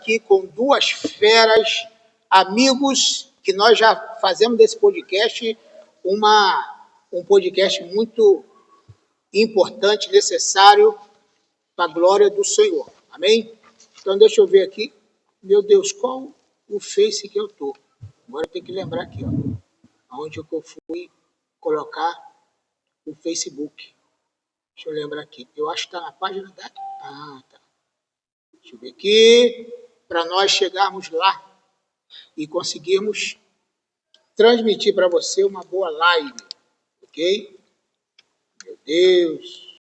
aqui com duas feras, amigos, que nós já fazemos desse podcast um podcast muito importante, necessário para a glória do Senhor. Amém? Então, deixa eu ver aqui. Meu Deus, qual o Face que eu estou? Agora eu tenho que lembrar aqui, ó, onde eu fui colocar o Facebook. Deixa eu lembrar aqui. Eu acho que está na página da... Ah, tá. Deixa eu ver aqui. Para nós chegarmos lá e conseguirmos transmitir para você uma boa live. Ok? Meu Deus.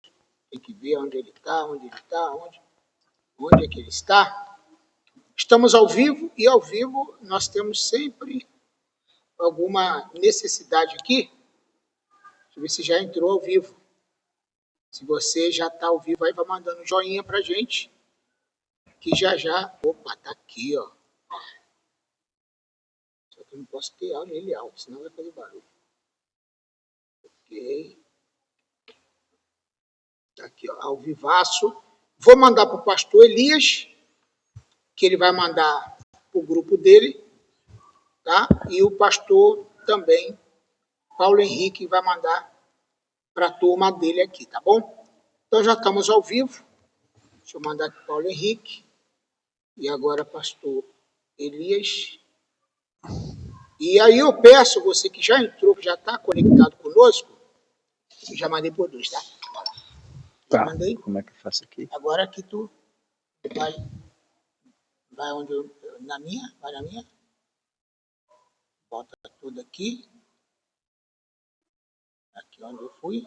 Tem que ver onde ele está, onde é que ele está. Estamos ao vivo e ao vivo nós temos sempre alguma necessidade aqui. Deixa eu ver se já entrou ao vivo. Se você já está ao vivo aí, vai mandando um joinha para a gente. Que já... Opa, tá aqui, ó. Só que eu não posso ter ele alto, senão vai fazer barulho. Ok. Tá aqui, ó, ao vivaço. Vou mandar para o pastor Elias, que ele vai mandar para o grupo dele, tá? E o pastor também, Paulo Henrique, vai mandar para a turma dele aqui, tá bom? Então já estamos ao vivo. Deixa eu mandar aqui para Paulo Henrique. E agora pastor Elias. E aí eu peço, você que já entrou, que já está conectado conosco, eu já mandei por dois, tá? Tá. Mandei. Como é que eu faço aqui? Agora aqui tu vai onde eu... Vai na minha. Bota tudo aqui. Aqui onde eu fui.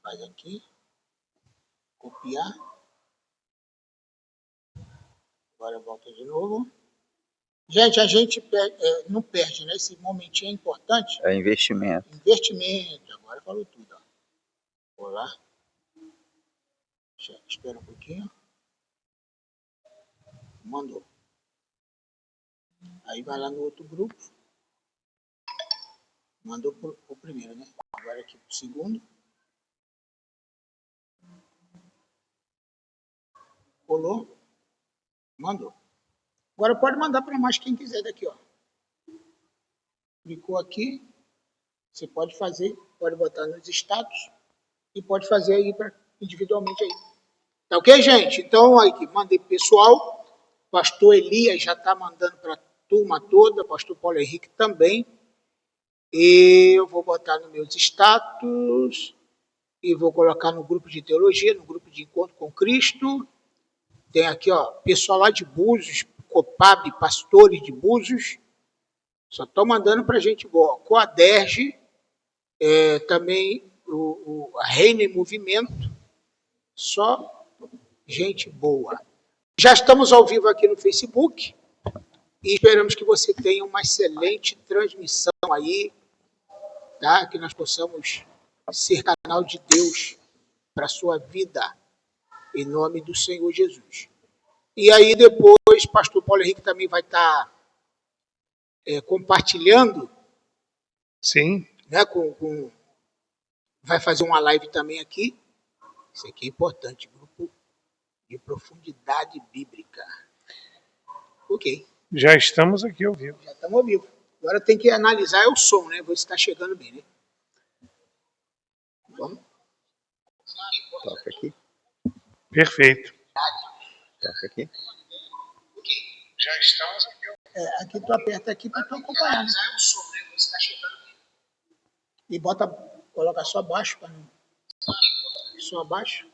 Faz aqui. Copiar. Agora volta de novo. Gente, a gente não perde, né? Esse momentinho é importante. É investimento. Investimento. Agora falou tudo, ó. Vou lá. Espera um pouquinho. Mandou. Aí vai lá no outro grupo. Mandou pro primeiro, né? Agora aqui pro segundo. Colou. Mandou. Agora pode mandar para mais quem quiser daqui, ó. Clicou aqui. Você pode fazer, pode botar nos status e pode fazer aí individualmente aí. Tá ok, gente? Então, aí que mandei pro pessoal. Pastor Elias já está mandando para a turma toda. Pastor Paulo Henrique também. E eu vou botar nos meus status. E vou colocar no grupo de teologia, no grupo de encontro com Cristo. Tem aqui, ó, pessoal lá de Búzios, Copab, pastores de Búzios. Só estão mandando para a gente boa. Coaderge, também a Reina em Movimento. Só gente boa. Já estamos ao vivo aqui no Facebook. E esperamos que você tenha uma excelente transmissão aí. Tá? Que nós possamos ser canal de Deus para a sua vida. Em nome do Senhor Jesus. E aí depois, pastor Paulo Henrique também vai estar compartilhando. Sim. Né, vai fazer uma live também aqui. Isso aqui é importante. Grupo de profundidade bíblica. Ok. Já estamos aqui ao vivo. Já estamos ao vivo. Agora tem que analisar o som, né? Ver se está chegando bem, né? Vamos? Toca aqui. Perfeito. Toca aqui. Já estamos aqui. Aqui tu aperta aqui para tu acompanhar. Né? E coloca só abaixo para não. Só abaixo.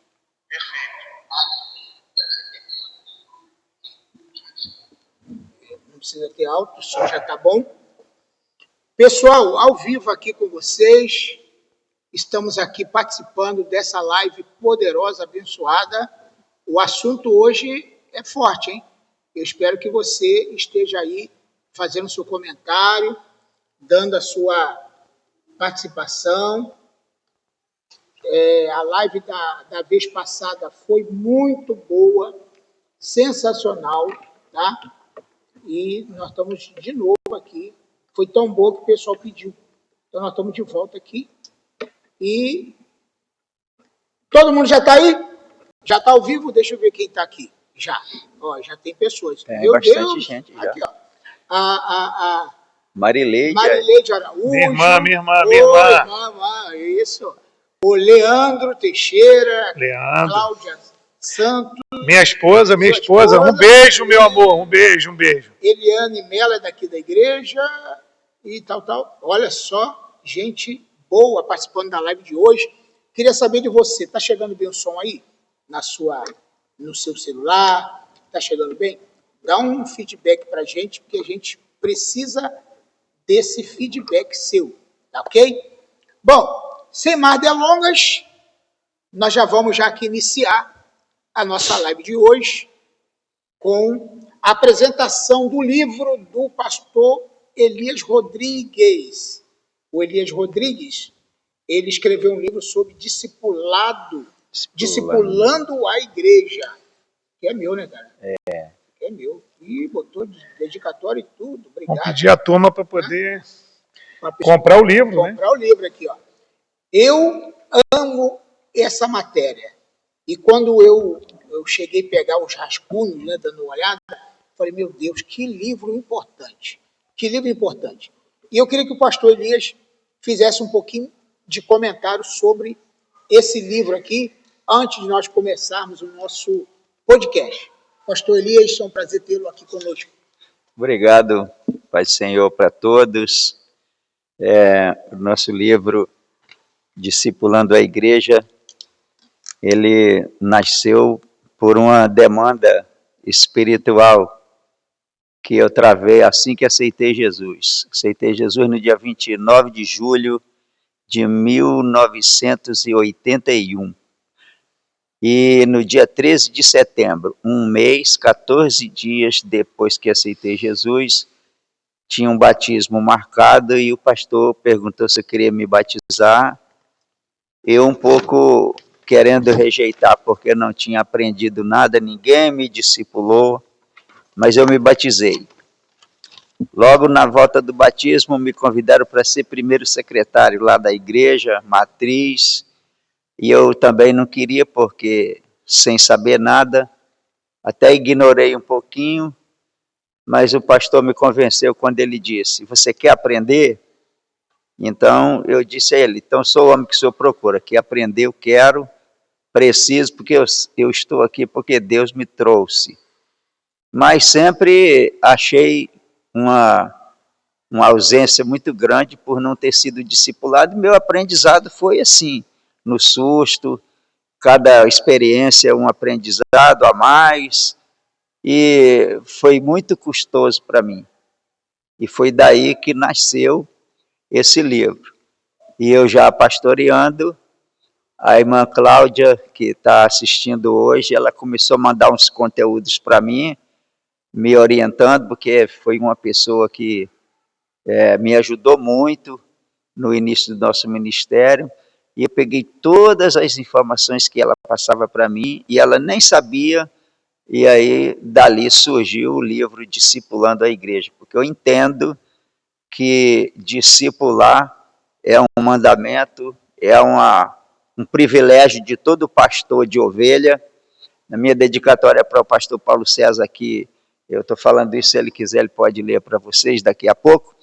Não precisa ter alto, o som já tá bom. Pessoal, ao vivo aqui com vocês. Estamos aqui participando dessa live poderosa, abençoada. O assunto hoje é forte, hein? Eu espero que você esteja aí fazendo seu comentário, dando a sua participação. A live da vez passada foi muito boa, sensacional, tá? E nós estamos de novo aqui. Foi tão boa que o pessoal pediu. Então nós estamos de volta aqui. E todo mundo já está aí? Já está ao vivo? Deixa eu ver quem está aqui. Já. Ó, já tem pessoas. Tem Meu bastante Deus. gente já. Aqui, ó. A Marileide. Marileide Araújo. Minha irmã. Isso. O Leandro Teixeira. Leandro. Cláudia Santos. Minha esposa. Um beijo, meu amor. Um beijo. Eliane Mello é daqui da igreja. E tal. Olha só, gente boa participando da live de hoje. Queria saber de você. Tá chegando bem o som aí? No seu celular? Tá chegando bem? Dá um feedback pra gente, porque a gente precisa desse feedback seu, tá ok? Bom, sem mais delongas, nós já vamos aqui iniciar a nossa live de hoje com a apresentação do livro do pastor Elias Rodrigues. O Elias Rodrigues, ele escreveu um livro sobre discipulando a igreja, que é meu, né, cara? É meu. E botou dedicatório e tudo. Obrigado. Vamos pedir a turma para poder comprar o livro, né? Comprar o livro aqui, ó. Eu amo essa matéria. E quando eu cheguei a pegar os rascunhos, né, dando uma olhada, falei, meu Deus, que livro importante. Que livro importante. E eu queria que o pastor Elias fizesse um pouquinho de comentário sobre esse livro aqui, antes de nós começarmos o nosso podcast. Pastor Elias, é um prazer tê-lo aqui conosco. Obrigado, Pai do Senhor, para todos. O nosso livro, Discipulando a Igreja, ele nasceu por uma demanda espiritual que eu travei assim que aceitei Jesus. Aceitei Jesus no dia 29 de julho de 1981. E no dia 13 de setembro, um mês, 14 dias depois que aceitei Jesus, tinha um batismo marcado e o pastor perguntou se eu queria me batizar. Eu um pouco querendo rejeitar, porque não tinha aprendido nada, ninguém me discipulou, mas eu me batizei. Logo na volta do batismo, me convidaram para ser primeiro secretário lá da igreja, matriz, e eu também não queria, porque sem saber nada, até ignorei um pouquinho, mas o pastor me convenceu quando ele disse, você quer aprender? Então eu disse a ele, então sou o homem que o senhor procura, que aprender eu quero, preciso, porque eu estou aqui porque Deus me trouxe. Mas sempre achei uma ausência muito grande por não ter sido discipulado. Meu aprendizado foi assim, no susto, cada experiência um aprendizado a mais, e foi muito custoso para mim. E foi daí que nasceu esse livro. E eu já pastoreando, a irmã Cláudia, que está assistindo hoje, ela começou a mandar uns conteúdos para mim, me orientando, porque foi uma pessoa que me ajudou muito no início do nosso ministério, e eu peguei todas as informações que ela passava para mim, e ela nem sabia, e aí dali surgiu o livro Discipulando a Igreja, porque eu entendo que discipular é um mandamento, é um privilégio de todo pastor de ovelha. Na minha dedicatória para o pastor Paulo César aqui, eu estou falando isso, se ele quiser, ele pode ler para vocês daqui a pouco,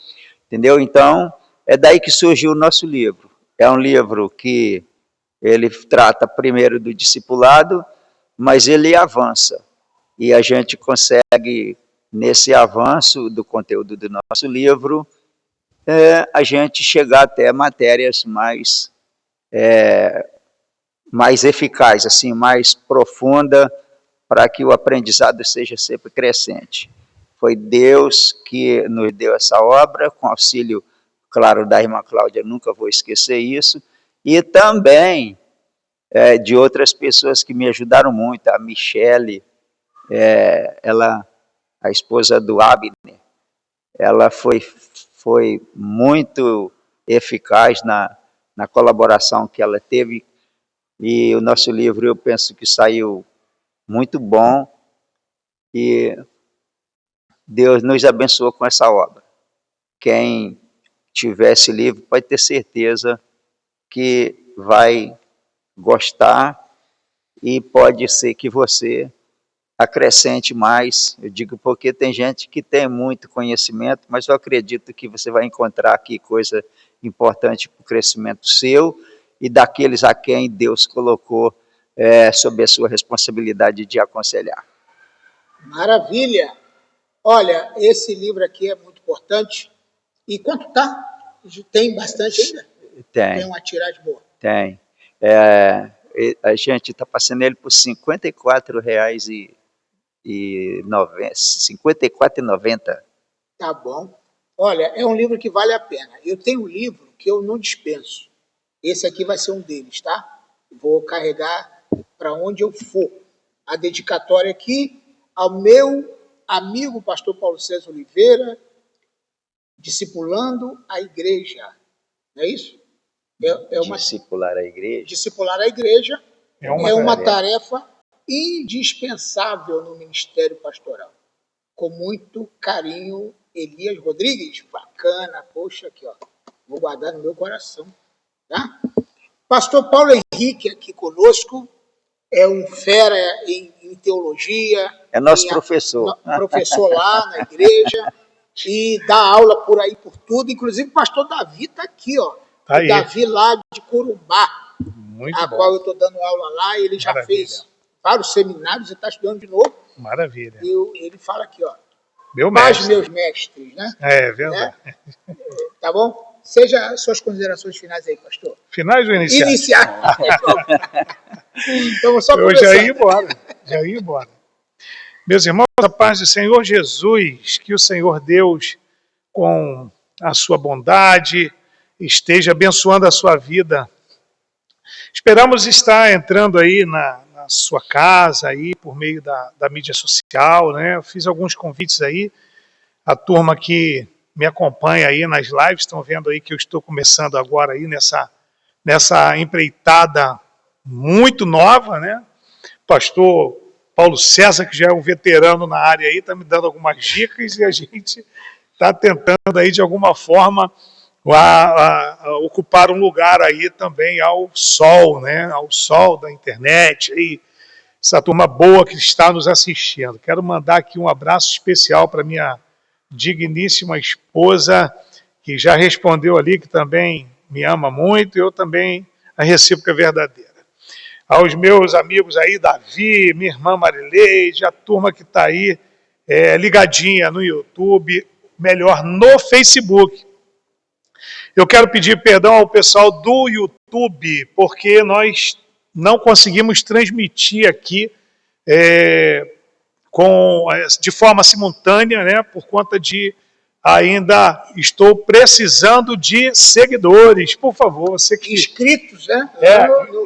entendeu? Então, é daí que surgiu o nosso livro. É um livro que ele trata primeiro do discipulado, mas ele avança. E a gente consegue, nesse avanço do conteúdo do nosso livro, a gente chegar até matérias mais eficazes, assim, mais profunda, para que o aprendizado seja sempre crescente. Foi Deus que nos deu essa obra, com auxílio, claro, da irmã Cláudia, nunca vou esquecer isso, e também de outras pessoas que me ajudaram muito, a Michele, ela, a esposa do Abner, ela foi muito eficaz na colaboração que ela teve, e o nosso livro, eu penso que saiu muito bom, e Deus nos abençoou com essa obra. Quem tiver esse livro pode ter certeza que vai gostar, e pode ser que você acrescente mais. Eu digo porque tem gente que tem muito conhecimento, mas eu acredito que você vai encontrar aqui coisa importante para o crescimento seu e daqueles a quem Deus colocou sob a sua responsabilidade de aconselhar. Maravilha! Olha, esse livro aqui é muito importante. E quanto tá? Tem bastante ainda? Tem uma tiragem boa. Tem. A gente está passando ele por R$ 54,90. Tá bom. Olha, é um livro que vale a pena. Eu tenho um livro que eu não dispenso. Esse aqui vai ser um deles, tá? Vou carregar para onde eu for. A dedicatória aqui ao meu amigo pastor Paulo César Oliveira, discipulando a igreja. Não é isso? Discipular a igreja. Discipular a igreja é uma tarefa indispensável no ministério pastoral. Com muito carinho, Elias Rodrigues. Bacana, poxa, aqui, ó. Vou guardar no meu coração. Tá? Pastor Paulo Henrique aqui conosco, é um fera em teologia. É nosso professor. Professor lá na igreja e dá aula por aí, por tudo. Inclusive o pastor Davi está aqui, ó. Tá aí. Davi lá de Corumbá, Muito bom. qual eu estou dando aula lá. Ele já fez vários seminários e está estudando de novo. Maravilha. E ele fala aqui, ó. Meu mestre. Meus mestres, né? É verdade. Tá bom? Seja suas considerações finais aí, pastor. Finais ou iniciais? Iniciais. Então, só eu já ia embora. Meus irmãos, a paz do Senhor Jesus, que o Senhor Deus, com a sua bondade, esteja abençoando a sua vida. Esperamos estar entrando aí na sua casa, aí, por meio da mídia social, né? Eu fiz alguns convites aí, a turma que me acompanha aí nas lives, estão vendo aí que eu estou começando agora aí nessa empreitada muito nova, né? Pastor Paulo César, que já é um veterano na área aí, está me dando algumas dicas e a gente está tentando aí de alguma forma ocupar um lugar aí também ao sol, né? Ao sol da internet, aí, essa turma boa que está nos assistindo. Quero mandar aqui um abraço especial para minha digníssima esposa, que já respondeu ali, que também me ama muito, e eu também, a recíproca verdadeira. Aos meus amigos aí, Davi, minha irmã Marileide, a turma que está aí ligadinha no YouTube, melhor, no Facebook. Eu quero pedir perdão ao pessoal do YouTube, porque nós não conseguimos transmitir aqui de forma simultânea, né, por conta de ainda estou precisando de seguidores. Por favor, você que... Inscritos, né?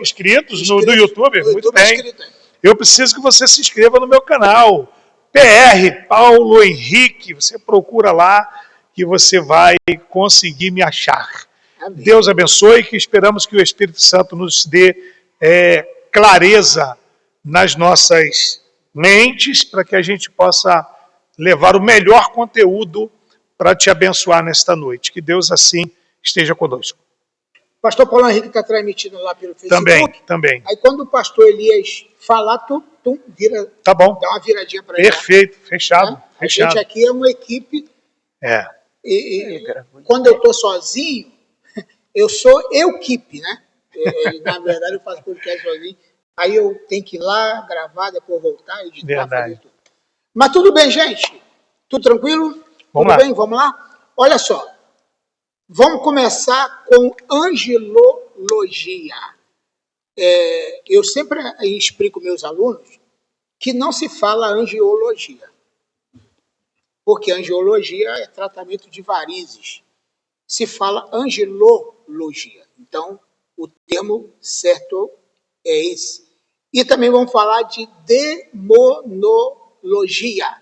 Inscritos no YouTube? Muito bem. Inscrito. Eu preciso que você se inscreva no meu canal, PR Paulo Henrique. Você procura lá que você vai conseguir me achar. Amém. Deus abençoe, que esperamos que o Espírito Santo nos dê clareza nas nossas mentes, para que a gente possa levar o melhor conteúdo para te abençoar nesta noite. Que Deus assim esteja conosco. Pastor Paulo Henrique está transmitindo lá pelo Facebook. Também. Aí quando o pastor Elias falar, tu vira. Tá bom. Dá uma viradinha para ele. Perfeito, fechado. A gente aqui é uma equipe. E quando eu estou sozinho, eu sou equipe, né? Na verdade, eu faço podcast sozinho. Aí eu tenho que ir lá, gravar, depois voltar, editar, fazer tudo. Mas tudo bem, gente? Tudo tranquilo? Tudo bem? Vamos lá? Olha só. Vamos começar com angelologia. Eu sempre explico meus alunos que não se fala angiologia. Porque angiologia é tratamento de varizes. Se fala angelologia. Então, o termo certo é esse. E também vamos falar de demonologia,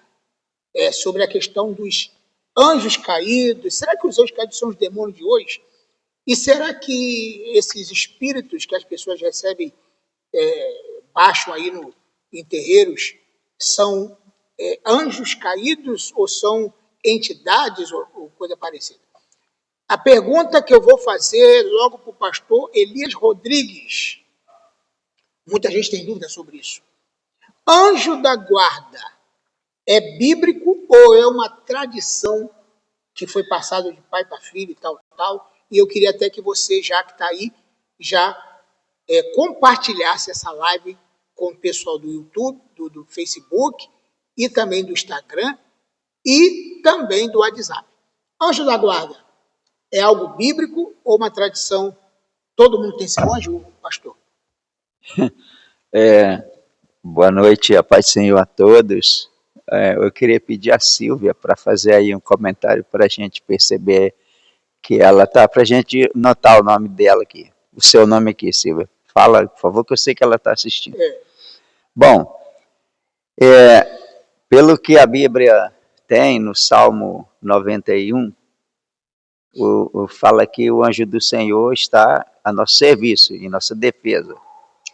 sobre a questão dos anjos caídos. Será que os anjos caídos são os demônios de hoje? E será que esses espíritos que as pessoas recebem baixam aí em terreiros são anjos caídos ou são entidades ou coisa parecida? A pergunta que eu vou fazer logo para o pastor Elias Rodrigues. Muita gente tem dúvida sobre isso. Anjo da guarda é bíblico ou é uma tradição que foi passada de pai para filho e tal, tal? E eu queria até que você, já que está aí, já compartilhasse essa live com o pessoal do YouTube, do Facebook e também do Instagram e também do WhatsApp. Anjo da guarda é algo bíblico ou uma tradição? Todo mundo tem seu anjo, pastor? Boa noite, a paz do Senhor a todos. Eu queria pedir a Silvia para fazer aí um comentário para a gente perceber que ela tá, para a gente notar o nome dela aqui, o seu nome aqui, Silvia. Fala, por favor, que eu sei que ela está assistindo. Bom, pelo que a Bíblia tem no Salmo 91, fala que o anjo do Senhor está a nosso serviço, em nossa defesa.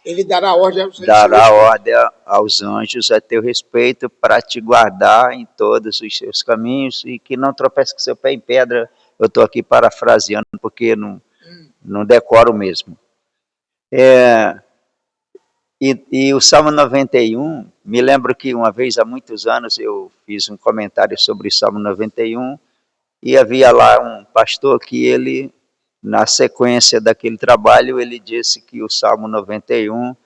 Ele dará ordem aos anjos. Dará ordem aos anjos a teu respeito para te guardar em todos os seus caminhos e que não tropece com seu pé em pedra. Eu estou aqui parafraseando porque não decoro mesmo. E o Salmo 91, me lembro que uma vez, há muitos anos, eu fiz um comentário sobre o Salmo 91 e havia lá um pastor que ele, na sequência daquele trabalho, ele disse que o Salmo 91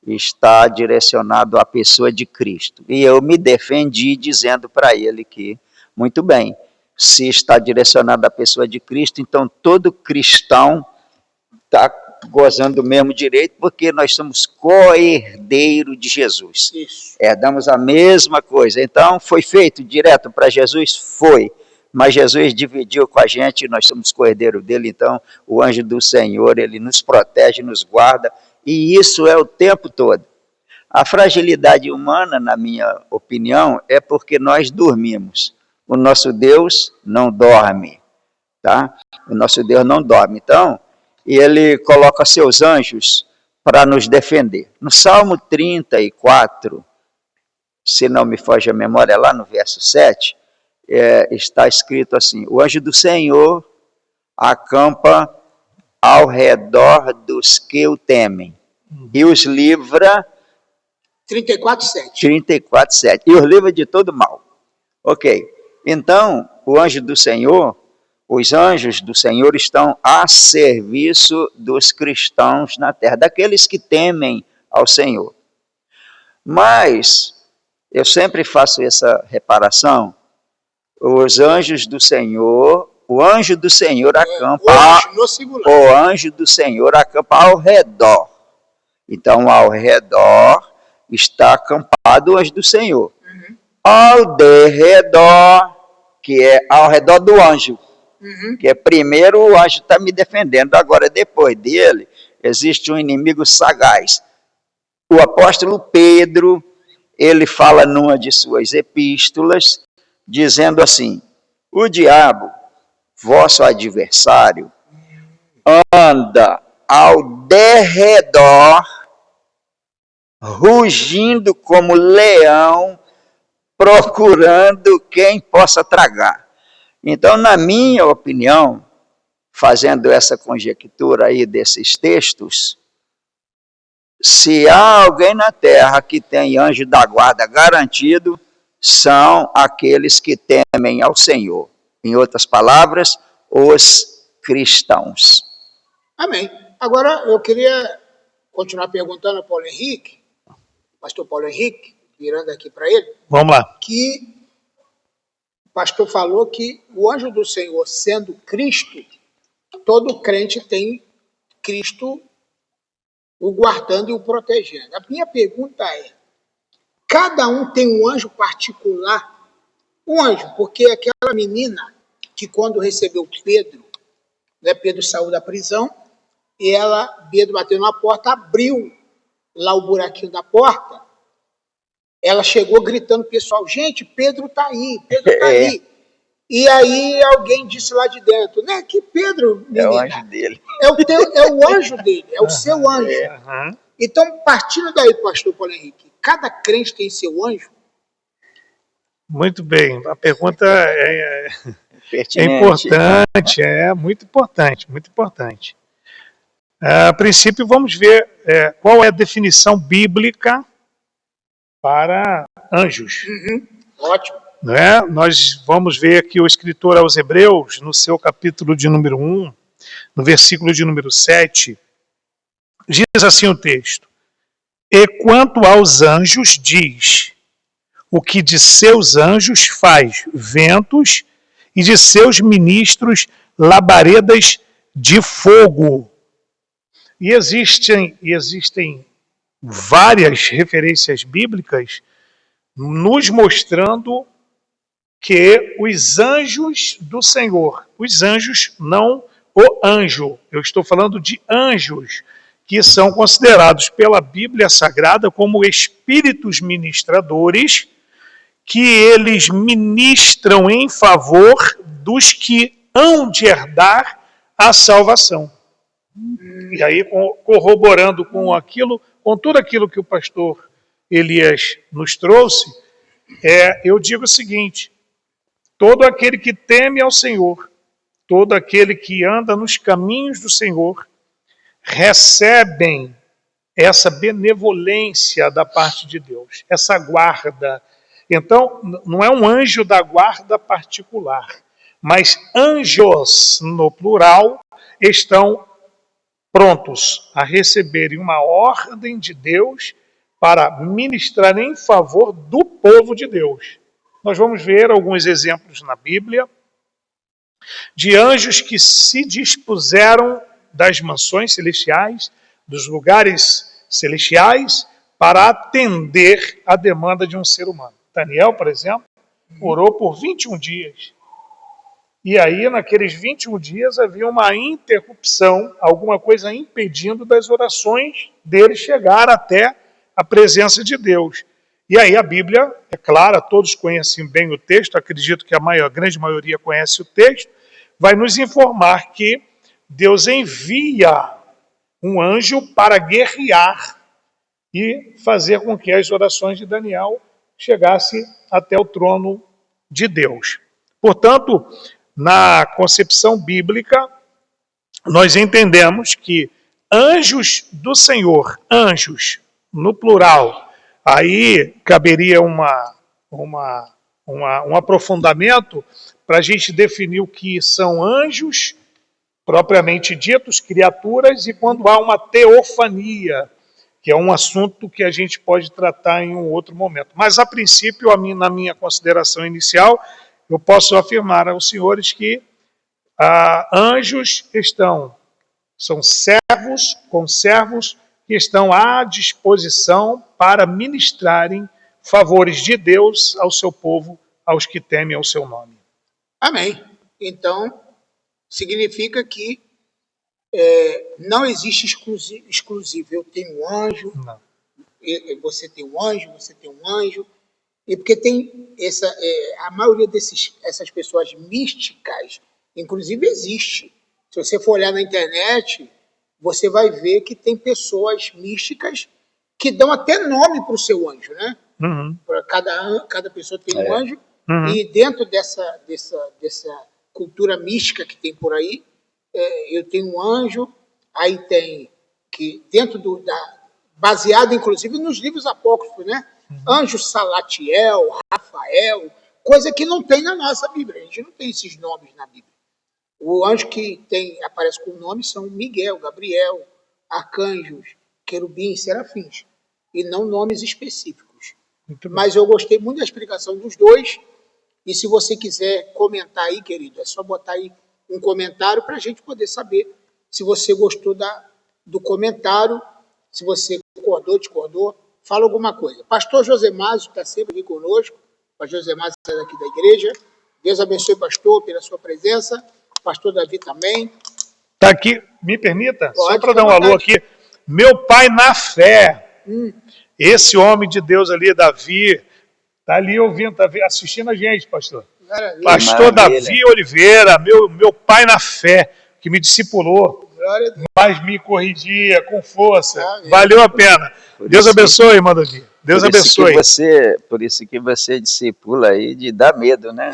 está direcionado à pessoa de Cristo. E eu me defendi dizendo para ele que, muito bem, se está direcionado à pessoa de Cristo, então todo cristão está gozando do mesmo direito, porque nós somos co-herdeiro de Jesus. Isso. Herdamos a mesma coisa. Então, foi feito direto para Jesus? Foi. Mas Jesus dividiu com a gente, nós somos co-herdeiro dele, então o anjo do Senhor, ele nos protege, nos guarda, e isso é o tempo todo. A fragilidade humana, na minha opinião, é porque nós dormimos. O nosso Deus não dorme, tá? O nosso Deus não dorme. Então, ele coloca seus anjos para nos defender. No Salmo 34, se não me foge a memória, lá no verso 7, está escrito assim: o anjo do Senhor acampa ao redor dos que o temem e os livra 34:7. E os livra de todo mal. Ok, então o anjo do Senhor, os anjos do Senhor estão a serviço dos cristãos na terra, daqueles que temem ao Senhor. Mas eu sempre faço essa reparação. Os anjos do Senhor, o anjo do Senhor acampa, o anjo do Senhor acampa ao redor. Então, ao redor está acampado o anjo do Senhor. Ao derredor, que é ao redor do anjo, que é primeiro o anjo está me defendendo, agora depois dele existe um inimigo sagaz. O apóstolo Pedro, ele fala numa de suas epístolas, dizendo assim: o diabo, vosso adversário, anda ao derredor, rugindo como leão, procurando quem possa tragar. Então, na minha opinião, fazendo essa conjectura aí desses textos, se há alguém na terra que tem anjo da guarda garantido, são aqueles que temem ao Senhor. Em outras palavras, os cristãos. Amém. Agora, eu queria continuar perguntando ao Paulo Henrique, pastor Paulo Henrique, virando aqui para ele. Vamos lá. Que o pastor falou que o anjo do Senhor, sendo Cristo, todo crente tem Cristo o guardando e o protegendo. A minha pergunta é: cada um tem um anjo particular? Um anjo, porque aquela menina que quando recebeu Pedro, né, Pedro saiu da prisão, e Pedro bateu na porta, abriu lá o buraquinho da porta, ela chegou gritando pro pessoal: gente, Pedro está aí, Pedro está aí. E aí alguém disse lá de dentro: né, que Pedro, menina, é o anjo dele. É o anjo dele, é o seu anjo. Então, partindo daí, pastor Paulo Henrique, cada crente tem seu anjo? Muito bem, a pergunta é importante, muito importante, muito importante. A princípio, vamos ver qual é a definição bíblica para anjos. Ótimo. Não é? Nós vamos ver aqui o escritor aos Hebreus, no seu capítulo de número 1, no versículo de número 7, diz assim o texto: E quanto aos anjos, diz: o que de seus anjos faz ventos, e de seus ministros labaredas de fogo. E existem várias referências bíblicas nos mostrando que os anjos do Senhor, os anjos, não o anjo, eu estou falando de anjos, que são considerados pela Bíblia Sagrada como espíritos ministradores, que eles ministram em favor dos que hão de herdar a salvação. E aí, corroborando com aquilo, com tudo aquilo que o pastor Elias nos trouxe, eu digo o seguinte: todo aquele que teme ao Senhor, todo aquele que anda nos caminhos do Senhor, recebem essa benevolência da parte de Deus, essa guarda. Então, não é um anjo da guarda particular, mas anjos, no plural, estão prontos a receberem uma ordem de Deus para ministrar em favor do povo de Deus. Nós vamos ver alguns exemplos na Bíblia de anjos que se dispuseram das mansões celestiais, dos lugares celestiais, para atender a demanda de um ser humano. Daniel, por exemplo, orou por 21 dias. E aí, naqueles 21 dias, havia uma interrupção, alguma coisa impedindo das orações dele chegar até a presença de Deus. E aí a Bíblia, é clara, todos conhecem bem o texto, acredito que a grande maioria conhece o texto, vai nos informar que Deus envia um anjo para guerrear e fazer com que as orações de Daniel chegassem até o trono de Deus. Portanto, na concepção bíblica, nós entendemos que anjos do Senhor, anjos no plural, aí caberia um aprofundamento para a gente definir o que são anjos, propriamente ditos, criaturas, e quando há uma teofania, que é um assunto que a gente pode tratar em um outro momento. Mas, a princípio, na minha consideração inicial, eu posso afirmar aos senhores que anjos são servos, conservos, que estão à disposição para ministrarem favores de Deus ao seu povo, aos que temem ao seu nome. Amém. Então, significa que não existe exclusivo. Eu tenho um anjo, Não. Você tem um anjo, você tem um anjo. E porque tem a maioria essas pessoas místicas, inclusive existe. Se você for olhar na internet, você vai ver que tem pessoas místicas que dão até nome para o seu anjo, né? Uhum. Cada pessoa tem um anjo. Uhum. E dentro dessa cultura mística que tem por aí, eu tenho um anjo, aí tem que dentro baseado inclusive nos livros apócrifos, né? Anjo Salatiel, Rafael, coisa que não tem na nossa Bíblia. A gente não tem esses nomes na Bíblia. O anjo que aparece com o nome são Miguel, Gabriel, arcanjos, querubins, serafins, e não nomes específicos. Mas eu gostei muito da explicação dos dois, e se você quiser comentar aí, querido, é só botar aí um comentário para a gente poder saber se você gostou do comentário, se você concordou, discordou, fala alguma coisa. Pastor José Másio está sempre aqui conosco, pastor José Másio é daqui da igreja. Deus abençoe, pastor, pela sua presença. Pastor Davi também. Está aqui, me permita, Pode, só para dar um alô aqui. Meu pai na fé, esse homem de Deus ali, Davi, está ali ouvindo, está assistindo a gente, pastor. Maravilha. Pastor Maravilha. Davi Oliveira, meu pai na fé, que me discipulou, Glória a Deus. mas me corrigia com força. Amém. Valeu a pena. Deus abençoe, irmão Davi. Deus abençoe. Por isso que você discipula aí de dar medo, né?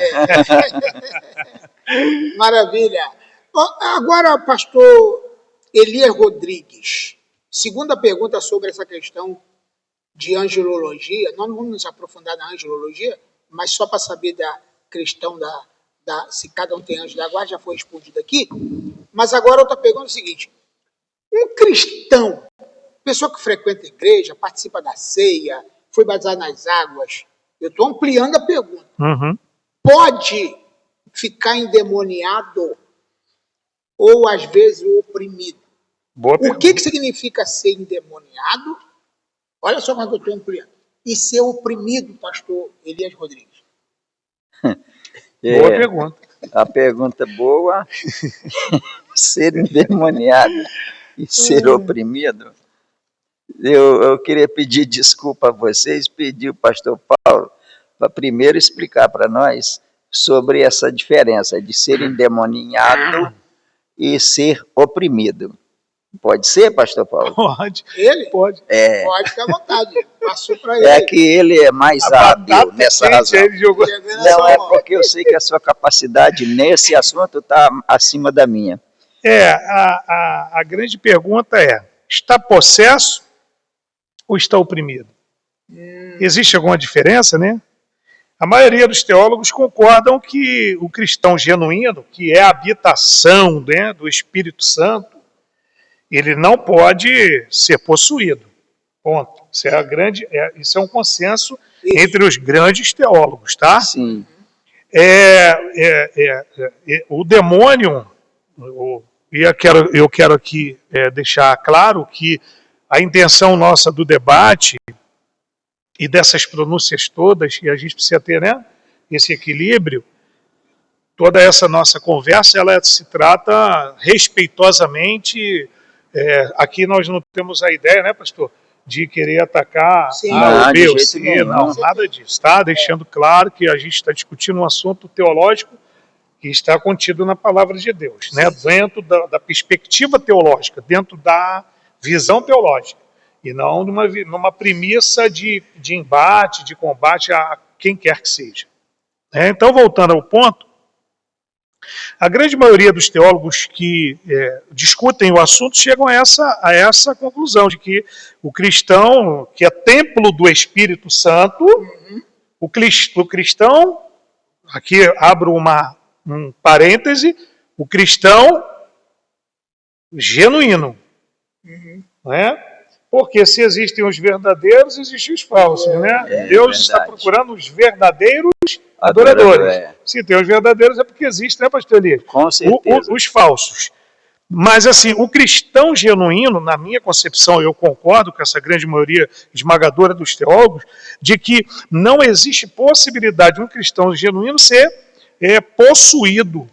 Maravilha. Agora, pastor Elias Rodrigues, segunda pergunta sobre essa questão de angelologia, nós não vamos nos aprofundar na angelologia, mas só para saber da questão se cada um tem anjo da guarda, já foi respondido aqui. Mas agora eu estou perguntando o seguinte: um cristão, pessoa que frequenta a igreja, participa da ceia, foi batizado nas águas, eu estou ampliando a pergunta, pode ficar endemoniado ou às vezes oprimido? O que significa ser endemoniado? Olha só como eu estou ampliando. E ser oprimido, pastor Elias Rodrigues? Boa pergunta. A pergunta boa. Ser endemoniado e ser oprimido. Eu queria pedir desculpa a vocês, pedir o pastor Paulo para primeiro explicar para nós sobre essa diferença de ser endemoniado e ser oprimido. Pode ser, pastor Paulo? Pode. Ele? Pode. Pode ficar à vontade. Passou para ele. É que ele é mais hábil nessa razão. Ele jogou... Não, é porque eu sei que a sua capacidade nesse assunto está acima da minha. A grande pergunta é: está possesso ou está oprimido? Existe alguma diferença, né? A maioria dos teólogos concordam que o cristão genuíno, que é a habitação, né, do Espírito Santo, ele não pode ser possuído. Ponto. Isso é um consenso entre os grandes teólogos, tá? Sim. O demônio, eu quero aqui deixar claro que a intenção nossa do debate e dessas pronúncias todas, e a gente precisa ter, né, esse equilíbrio, toda essa nossa conversa, ela se trata respeitosamente. Aqui nós não temos a ideia, né, pastor, de querer atacar A ou B ou C, não, nada disso, tá? Deixando claro que a gente está discutindo um assunto teológico que está contido na palavra de Deus, né? Dentro da perspectiva teológica, dentro da visão teológica, e não numa premissa de embate, de combate a quem quer que seja. Então, voltando ao ponto, a grande maioria dos teólogos que discutem o assunto chegam a essa conclusão, de que o cristão, que é templo do Espírito Santo, o cristão, aqui abro um parêntese, o cristão genuíno. Né? Porque se existem os verdadeiros, existem os falsos. Né? Deus está procurando os verdadeiros adoradores. Se tem os verdadeiros é porque existe, né, pastor Elias? Com certeza. Os falsos. Mas assim, o cristão genuíno, na minha concepção, eu concordo com essa grande maioria esmagadora dos teólogos, de que não existe possibilidade de um cristão genuíno ser possuído,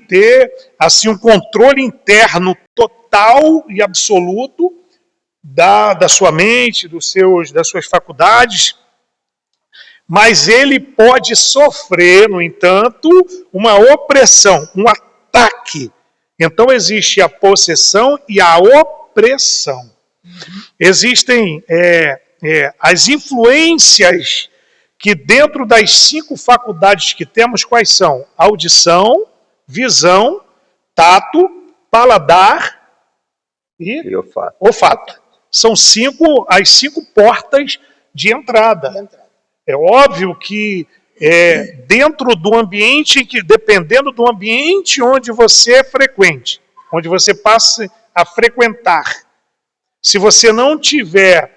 ter assim um controle interno total e absoluto da sua mente, das suas faculdades. Mas ele pode sofrer, no entanto, uma opressão, um ataque. Então existe a possessão e a opressão. Existem as influências que dentro das 5 faculdades que temos, quais são? Audição, visão, tato, paladar e olfato. São as 5 portas de entrada. É óbvio que dentro do ambiente, dependendo do ambiente onde você frequente, onde você passe a frequentar, se você não tiver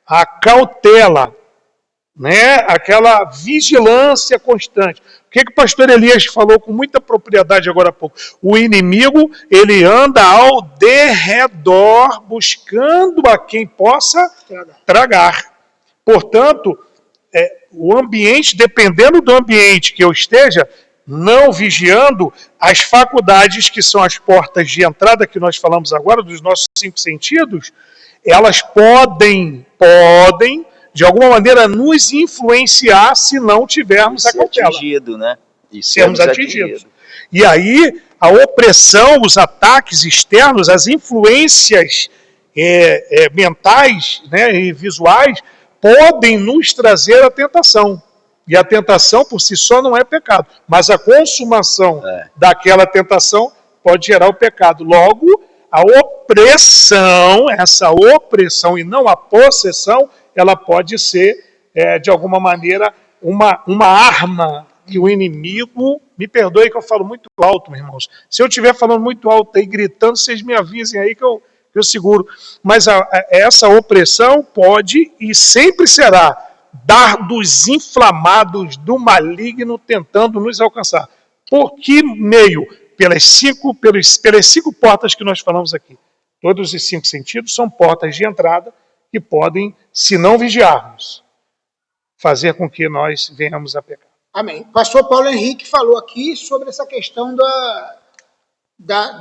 a cautela, né, aquela vigilância constante. O que o pastor Elias falou com muita propriedade agora há pouco? O inimigo, ele anda ao derredor, buscando a quem possa tragar. Portanto, o ambiente, dependendo do ambiente que eu esteja, não vigiando, as faculdades que são as portas de entrada que nós falamos agora, dos nossos 5 sentidos, elas podem, de alguma maneira, nos influenciar se não tivermos a cautela. Sermos atingidos. E aí, a opressão, os ataques externos, as influências mentais, né, e visuais, podem nos trazer a tentação. E a tentação por si só não é pecado, mas a consumação daquela tentação pode gerar o pecado. Logo, a opressão, essa opressão e não a possessão, ela pode ser, de alguma maneira, uma arma que o inimigo... Me perdoe que eu falo muito alto, meus irmãos. Se eu estiver falando muito alto aí, gritando, vocês me avisem aí que eu seguro. Mas essa opressão pode e sempre será dardos inflamados do maligno tentando nos alcançar. Por que meio? Pelas cinco portas que nós falamos aqui. Todos os 5 sentidos são portas de entrada que podem, se não vigiarmos, fazer com que nós venhamos a pecar. Amém. Pastor Paulo Henrique falou aqui sobre essa questão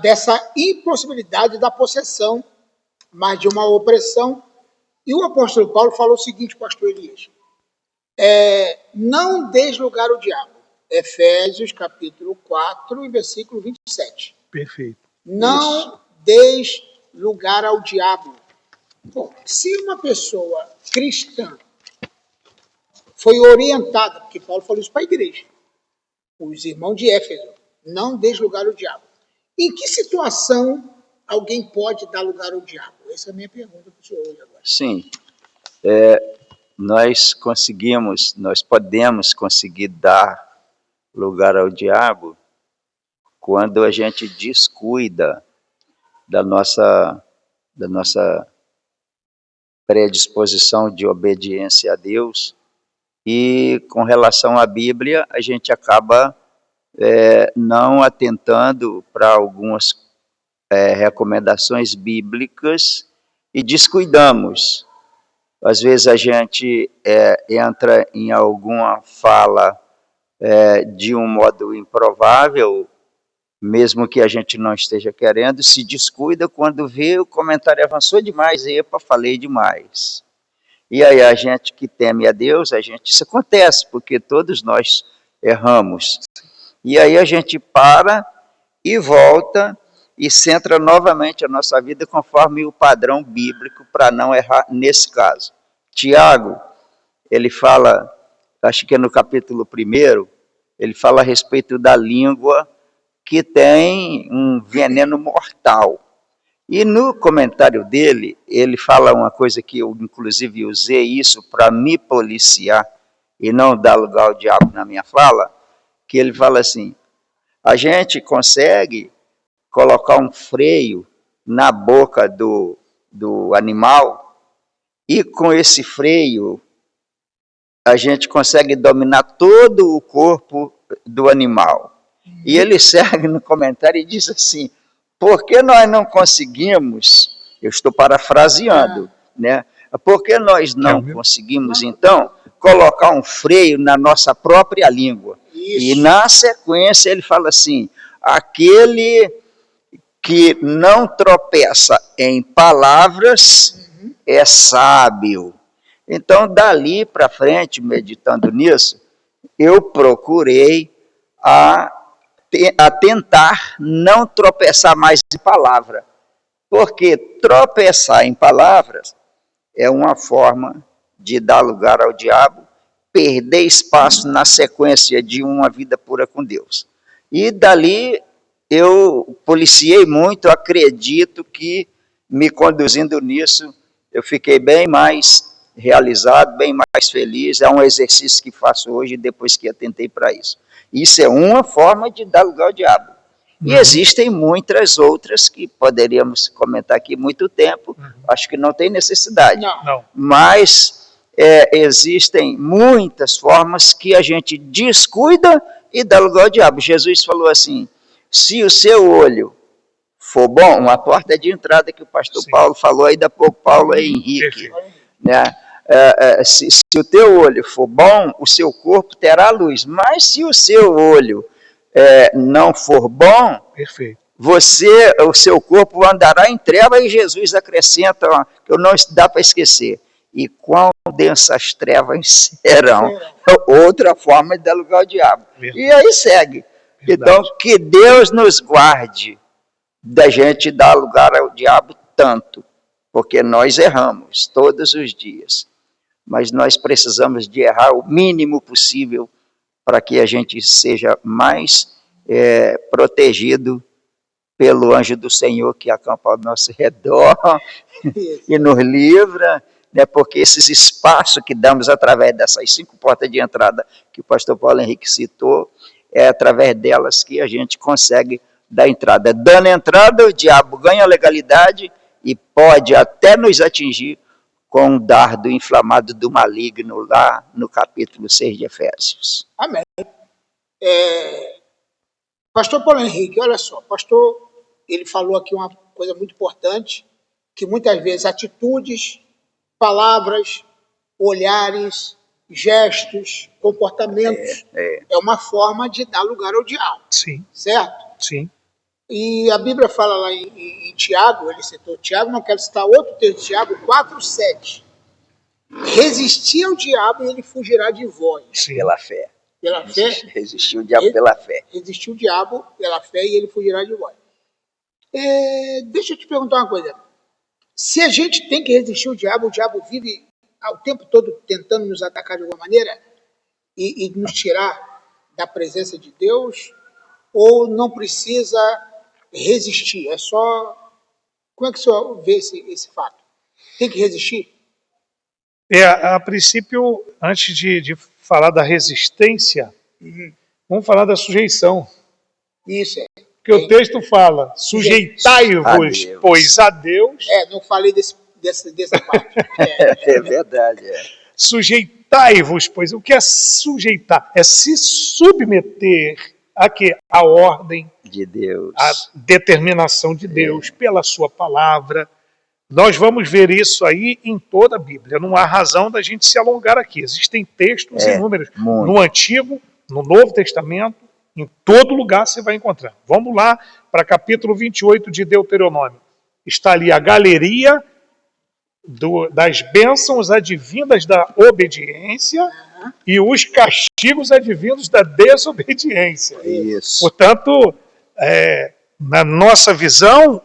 dessa impossibilidade da possessão, mas de uma opressão. E o apóstolo Paulo falou o seguinte, pastor Elias, não deis lugar ao diabo. Efésios capítulo 4 e versículo 27. Perfeito. Não deis lugar ao diabo. Bom, se uma pessoa cristã foi orientada, porque Paulo falou isso para a igreja, os irmãos de Éfeso, não deis lugar ao diabo. Em que situação alguém pode dar lugar ao diabo? Essa é a minha pergunta para o senhor hoje agora. Sim. Nós podemos conseguir dar lugar ao diabo quando a gente descuida da nossa predisposição de obediência a Deus, e com relação à Bíblia a gente acaba não atentando para algumas recomendações bíblicas e descuidamos. Às vezes a gente entra em alguma fala de um modo improvável, mesmo que a gente não esteja querendo, se descuida quando vê o comentário avançou demais, epa, falei demais. E aí a gente que teme a Deus, isso acontece, porque todos nós erramos. E aí a gente para e volta e centra novamente a nossa vida conforme o padrão bíblico para não errar nesse caso. Tiago, ele fala, acho que é no capítulo 1, ele fala a respeito da língua que tem um veneno mortal. E no comentário dele, ele fala uma coisa que eu inclusive usei isso para me policiar e não dar lugar ao diabo na minha fala, que ele fala assim, a gente consegue colocar um freio na boca do animal e com esse freio a gente consegue dominar todo o corpo do animal. E ele segue no comentário e diz assim, por que nós não conseguimos, eu estou parafraseando, né? Por que nós não conseguimos, então, colocar um freio na nossa própria língua? Isso. E na sequência ele fala assim, aquele que não tropeça em palavras é sábio. Então, dali para frente, meditando nisso, eu procurei a tentar não tropeçar mais em palavra, porque tropeçar em palavras é uma forma de dar lugar ao diabo, perder espaço na sequência de uma vida pura com Deus. E dali eu policiei muito, acredito que me conduzindo nisso, eu fiquei bem mais realizado, bem mais feliz. É um exercício que faço hoje depois que atentei para isso. Isso é uma forma de dar lugar ao diabo. E existem muitas outras que poderíamos comentar aqui muito tempo, acho que não tem necessidade. Não. Mas existem muitas formas que a gente descuida e dá lugar ao diabo. Jesus falou assim, se o seu olho for bom, uma porta de entrada que o pastor Paulo falou aí da pouco, Paulo é Henrique, né? Se o teu olho for bom, o seu corpo terá luz. Mas se o seu olho não for bom, o seu corpo andará em treva, e Jesus acrescenta, que não dá para esquecer, e quão densas trevas serão. Outra forma de dar lugar ao diabo. E aí segue. Então, que Deus nos guarde da gente dar lugar ao diabo tanto, porque nós erramos todos os dias. Mas nós precisamos de errar o mínimo possível para que a gente seja mais protegido pelo anjo do Senhor que acampa ao nosso redor Isso. e nos livra, né, porque esses espaços que damos através dessas 5 portas de entrada que o pastor Paulo Henrique citou, é através delas que a gente consegue dar entrada. Dando entrada, o diabo ganha legalidade e pode até nos atingir com um dardo inflamado do maligno, lá no capítulo 6 de Efésios. Amém. Pastor Paulo Henrique, olha só, pastor, ele falou aqui uma coisa muito importante, que muitas vezes atitudes, palavras, olhares, gestos, comportamentos, é uma forma de dar lugar ao diabo. Sim, Certo? sim. E a Bíblia fala lá em Tiago, ele citou Tiago, não quero citar outro texto, Tiago 4:7. Resistir ao diabo e ele fugirá de vós. Sim. Pela fé. Pela fé, Resistiu o diabo pela fé. resistir o diabo pela fé e ele fugirá de vós. Deixa eu te perguntar uma coisa. Se a gente tem que resistir o diabo vive o tempo todo tentando nos atacar de alguma maneira e nos tirar da presença de Deus, ou não precisa resistir? É só... Como é que o senhor vê esse fato? Tem que resistir? A princípio, antes de falar da resistência, vamos falar da sujeição. Isso é. Porque o texto fala, sujeitai-vos, pois a Deus... Não falei dessa parte. É verdade. Sujeitai-vos, pois o que é sujeitar? É se submeter a quê? A ordem De Deus. a determinação de Deus pela sua palavra. Nós vamos ver isso aí em toda a Bíblia. Não há razão da gente se alongar aqui. Existem textos inúmeros muito. no Antigo, no Novo Testamento, em todo lugar você vai encontrar. Vamos lá para capítulo 28 de Deuteronômio. Está ali a galeria das bênçãos advindas da obediência e os castigos advindos da desobediência. Isso. Portanto, na nossa visão,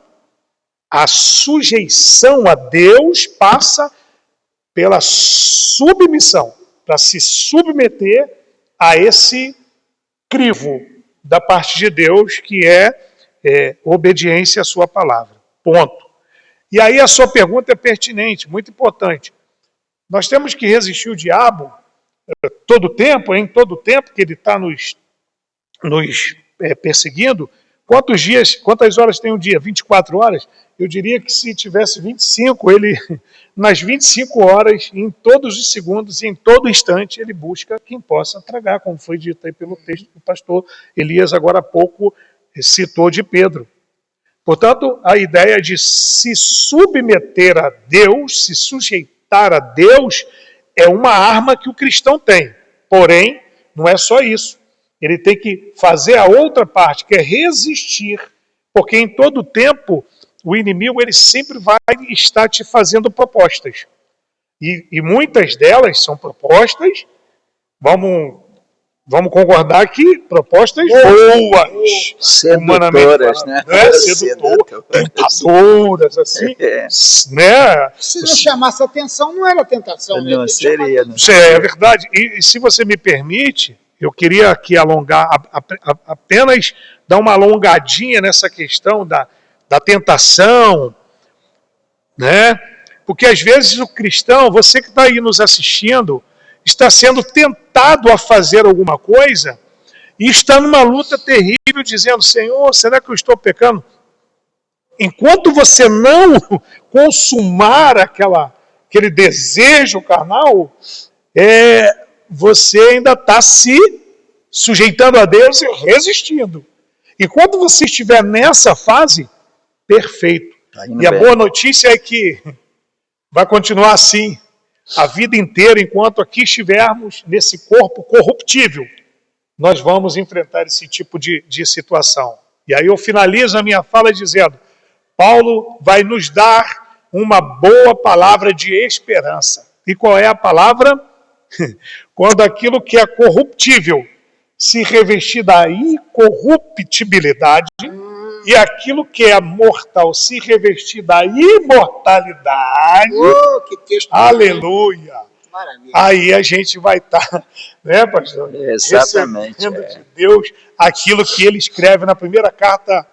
a sujeição a Deus passa pela submissão, para se submeter a esse crivo da parte de Deus, que é obediência à sua palavra. Ponto. E aí a sua pergunta é pertinente, muito importante. Nós temos que resistir o diabo todo o tempo, em todo o tempo que ele está nos perseguindo. Quantas horas tem um dia? 24 horas? Eu diria que se tivesse 25, ele, nas 25 horas, em todos os segundos e em todo instante, ele busca quem possa tragar, como foi dito aí pelo texto que o pastor Elias agora há pouco citou de Pedro. Portanto, a ideia de se submeter a Deus, se sujeitar a Deus, é uma arma que o cristão tem. Porém, não é só isso. Ele tem que fazer a outra parte, que é resistir. Porque em todo tempo, o inimigo ele sempre vai estar te fazendo propostas. E muitas delas são propostas, vamos concordar que propostas boas. Sedutoras, né? Sedutoras, tentadoras, assim. Né? Se não chamasse atenção, não era tentação. Não seria. Não É verdade. E se você me permite, eu queria aqui alongar, apenas dar uma alongadinha nessa questão da tentação, né? Porque às vezes o cristão, você que está aí nos assistindo, está sendo tentado a fazer alguma coisa e está numa luta terrível, dizendo, Senhor, será que eu estou pecando? Enquanto você não consumar aquele desejo carnal, você ainda está se sujeitando a Deus e resistindo. E quando você estiver nessa fase, perfeito. E a boa notícia é que vai continuar assim a vida inteira, enquanto aqui estivermos nesse corpo corruptível. Nós vamos enfrentar esse tipo de situação. E aí eu finalizo a minha fala dizendo, Paulo vai nos dar uma boa palavra de esperança. E qual é a palavra? Quando aquilo que é corruptível se revestir da incorruptibilidade e aquilo que é mortal se revestir da imortalidade. Que texto! Aleluia! Maravilha. Aí a gente vai estar, né, pastor? Exatamente. Recebendo de Deus aquilo que ele escreve na primeira carta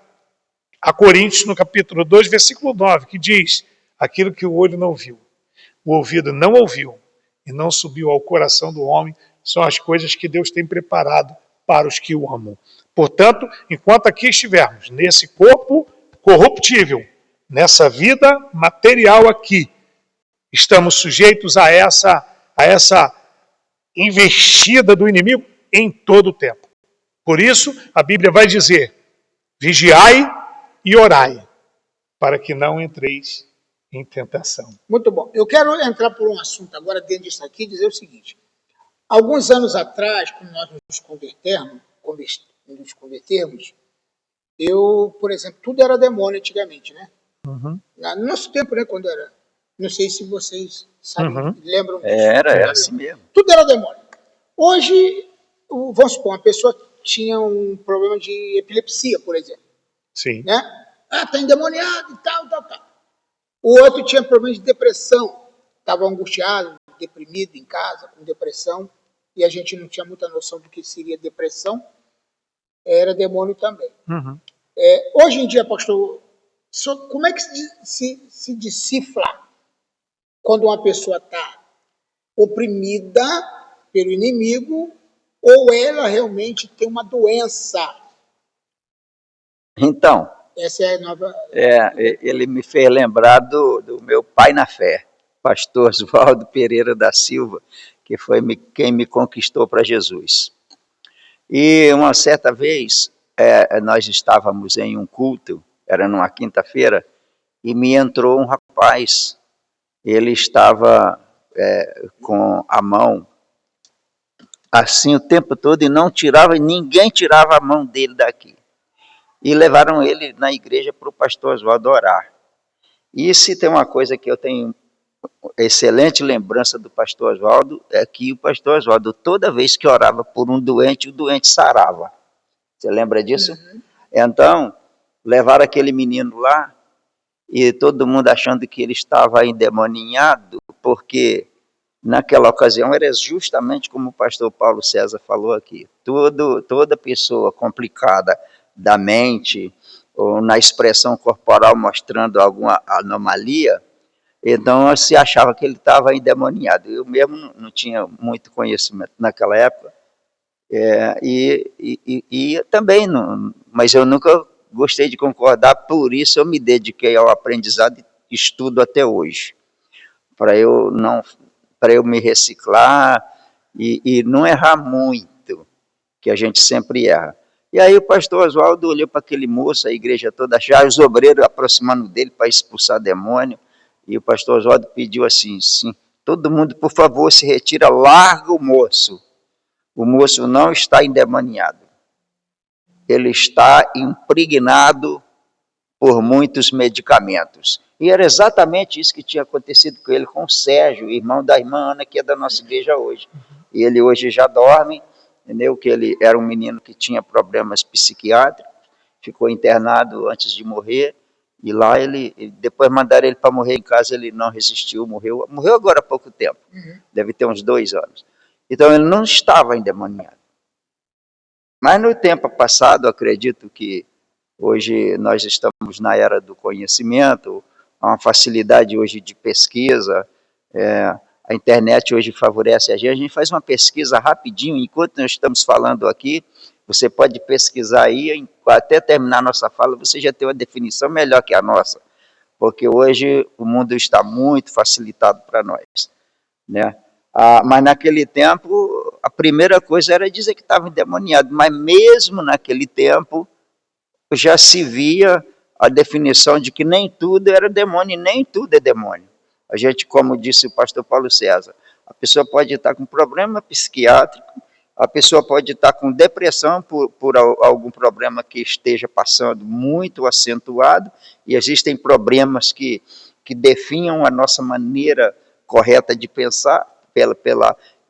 a Coríntios, no capítulo 2, versículo 9, que diz: aquilo que o olho não viu, o ouvido não ouviu e não subiu ao coração do homem, são as coisas que Deus tem preparado para os que o amam. Portanto, enquanto aqui estivermos nesse corpo corruptível, nessa vida material aqui, estamos sujeitos a essa investida do inimigo em todo o tempo. Por isso, a Bíblia vai dizer: vigiai e orai, para que não entreis em tentação. Muito bom. Eu quero entrar por um assunto agora dentro disso aqui e dizer o seguinte. Alguns anos atrás, quando nós nos convertermos, eu, por exemplo, tudo era demônio antigamente, né? Uhum. No nosso tempo, né, quando era... Não sei se vocês sabem, lembram disso. Era assim mesmo. Tudo era demônio. Hoje, vamos supor, uma pessoa tinha um problema de epilepsia, por exemplo. Sim. Né? Tá endemoniado e tal. O outro tinha problema de depressão. Estava angustiado, deprimido em casa, com depressão. E a gente não tinha muita noção do que seria depressão. Era demônio também. Uhum. Hoje em dia, pastor, como é que se decifra quando uma pessoa está oprimida pelo inimigo ou ela realmente tem uma doença? Então, Essa é a nova... ele me fez lembrar do meu pai na fé, pastor Oswaldo Pereira da Silva, que foi quem me conquistou para Jesus. E uma certa vez, nós estávamos em um culto, era numa quinta-feira, e me entrou um rapaz. Ele estava com a mão assim o tempo todo e não tirava, ninguém tirava a mão dele daqui. E levaram ele na igreja para o pastor Oswaldo orar. E se tem uma coisa que eu tenho excelente lembrança do pastor Oswaldo, é que o pastor Oswaldo, toda vez que orava por um doente, o doente sarava. Você lembra disso? Uhum. Então, levaram aquele menino lá, e todo mundo achando que ele estava endemoninhado, porque naquela ocasião era justamente como o pastor Paulo César falou aqui, toda pessoa complicada da mente, ou na expressão corporal mostrando alguma anomalia, então se achava que ele estava endemoniado. Eu mesmo não tinha muito conhecimento naquela época, e também não, mas eu nunca gostei de concordar, por isso eu me dediquei ao aprendizado e estudo até hoje, para eu me reciclar e não errar muito, que a gente sempre erra. E aí o pastor Oswaldo olhou para aquele moço, a igreja toda, já os obreiros aproximando dele para expulsar demônio, e o pastor Oswaldo pediu assim, todo mundo, por favor, se retira, larga o moço não está endemoniado, ele está impregnado por muitos medicamentos. E era exatamente isso que tinha acontecido com ele, com o Sérgio, irmão da irmã Ana, que é da nossa igreja hoje. E ele hoje já dorme, entendeu? Que ele era um menino que tinha problemas psiquiátricos, ficou internado antes de morrer, e lá depois mandaram ele para morrer em casa, ele não resistiu, morreu agora há pouco tempo, deve ter uns 2 anos. Então ele não estava endemoniado. Mas no tempo passado, acredito que hoje nós estamos na era do conhecimento, há uma facilidade hoje de pesquisa, a internet hoje favorece a gente faz uma pesquisa rapidinho, enquanto nós estamos falando aqui, você pode pesquisar aí, até terminar a nossa fala, você já tem uma definição melhor que a nossa, porque hoje o mundo está muito facilitado para nós, né? Mas naquele tempo, a primeira coisa era dizer que estava endemoniado, mas mesmo naquele tempo, já se via a definição de que nem tudo era demônio, e nem tudo é demônio. A gente, como disse o pastor Paulo César, a pessoa pode estar com problema psiquiátrico, a pessoa pode estar com depressão por algum problema que esteja passando muito acentuado, e existem problemas que definham a nossa maneira correta de pensar,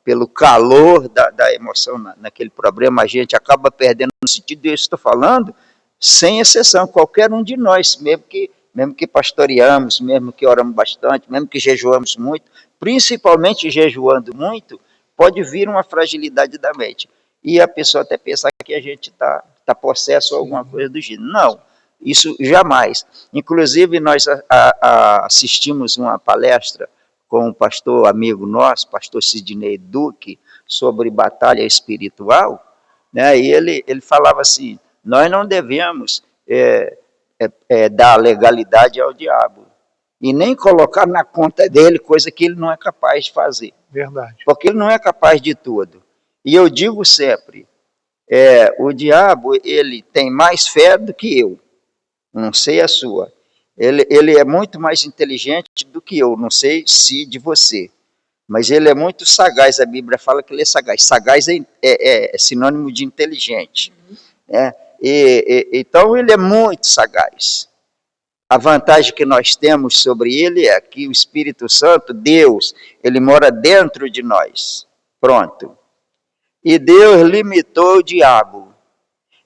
pelo calor da emoção naquele problema, a gente acaba perdendo o sentido, e eu estou falando sem exceção, qualquer um de nós, mesmo que pastoreamos, mesmo que oramos bastante, mesmo que jejuamos muito, principalmente jejuando muito, pode vir uma fragilidade da mente. E a pessoa até pensar que a gente está possesso ou alguma coisa do gênero. Não, Isso jamais. Inclusive, nós assistimos uma palestra com um pastor amigo nosso, pastor Sidney Duque, sobre batalha espiritual, né? E ele falava assim, nós não devemos dar legalidade ao diabo, e nem colocar na conta dele coisa que ele não é capaz de fazer. Verdade. Porque ele não é capaz de tudo. E eu digo sempre, o diabo, ele tem mais fé do que eu, não sei a sua. Ele é muito mais inteligente do que eu, não sei se de você. Mas ele é muito sagaz, a Bíblia fala que ele é sagaz. Sagaz é sinônimo de inteligente. Né? Então ele é muito sagaz. A vantagem que nós temos sobre ele é que o Espírito Santo, Deus, ele mora dentro de nós. Pronto. E Deus limitou o diabo.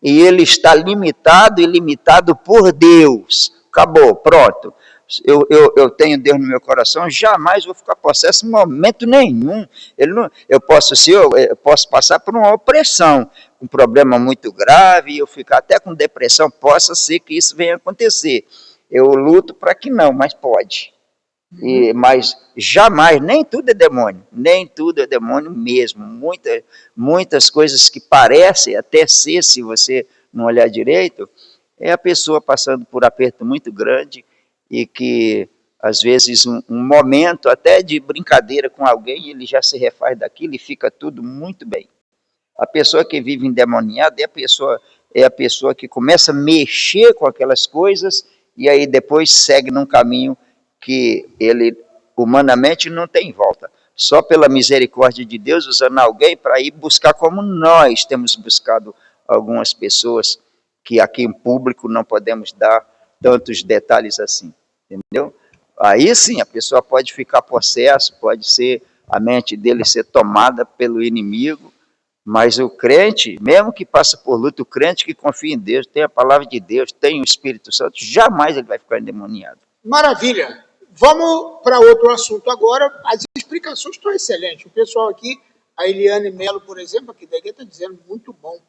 E ele está limitado e limitado por Deus. Acabou, pronto. Eu tenho Deus no meu coração, jamais vou ficar possesso em momento nenhum. Eu posso passar por uma opressão, um problema muito grave, eu ficar até com depressão, possa ser que isso venha acontecer. Eu luto para que não, mas pode. Mas jamais, nem tudo é demônio, nem tudo é demônio mesmo. Muitas coisas que parecem até ser, se você não olhar direito, é a pessoa passando por um aperto muito grande e que, às vezes, um momento até de brincadeira com alguém, ele já se refaz daquilo e fica tudo muito bem. A pessoa que vive endemoniada é a pessoa que começa a mexer com aquelas coisas e aí depois segue num caminho que ele humanamente não tem volta. Só pela misericórdia de Deus, usando alguém para ir buscar, como nós temos buscado algumas pessoas que aqui em público não podemos dar tantos detalhes assim, entendeu? Aí sim, a pessoa pode ficar possesso, pode ser a mente dele ser tomada pelo inimigo, mas o crente, mesmo que passe por luta, o crente que confia em Deus, tem a palavra de Deus, tem o Espírito Santo, jamais ele vai ficar endemoniado. Maravilha. Vamos para outro assunto agora. As explicações estão excelentes. O pessoal aqui, a Eliane Melo, por exemplo, aqui da igreja, está dizendo muito bom.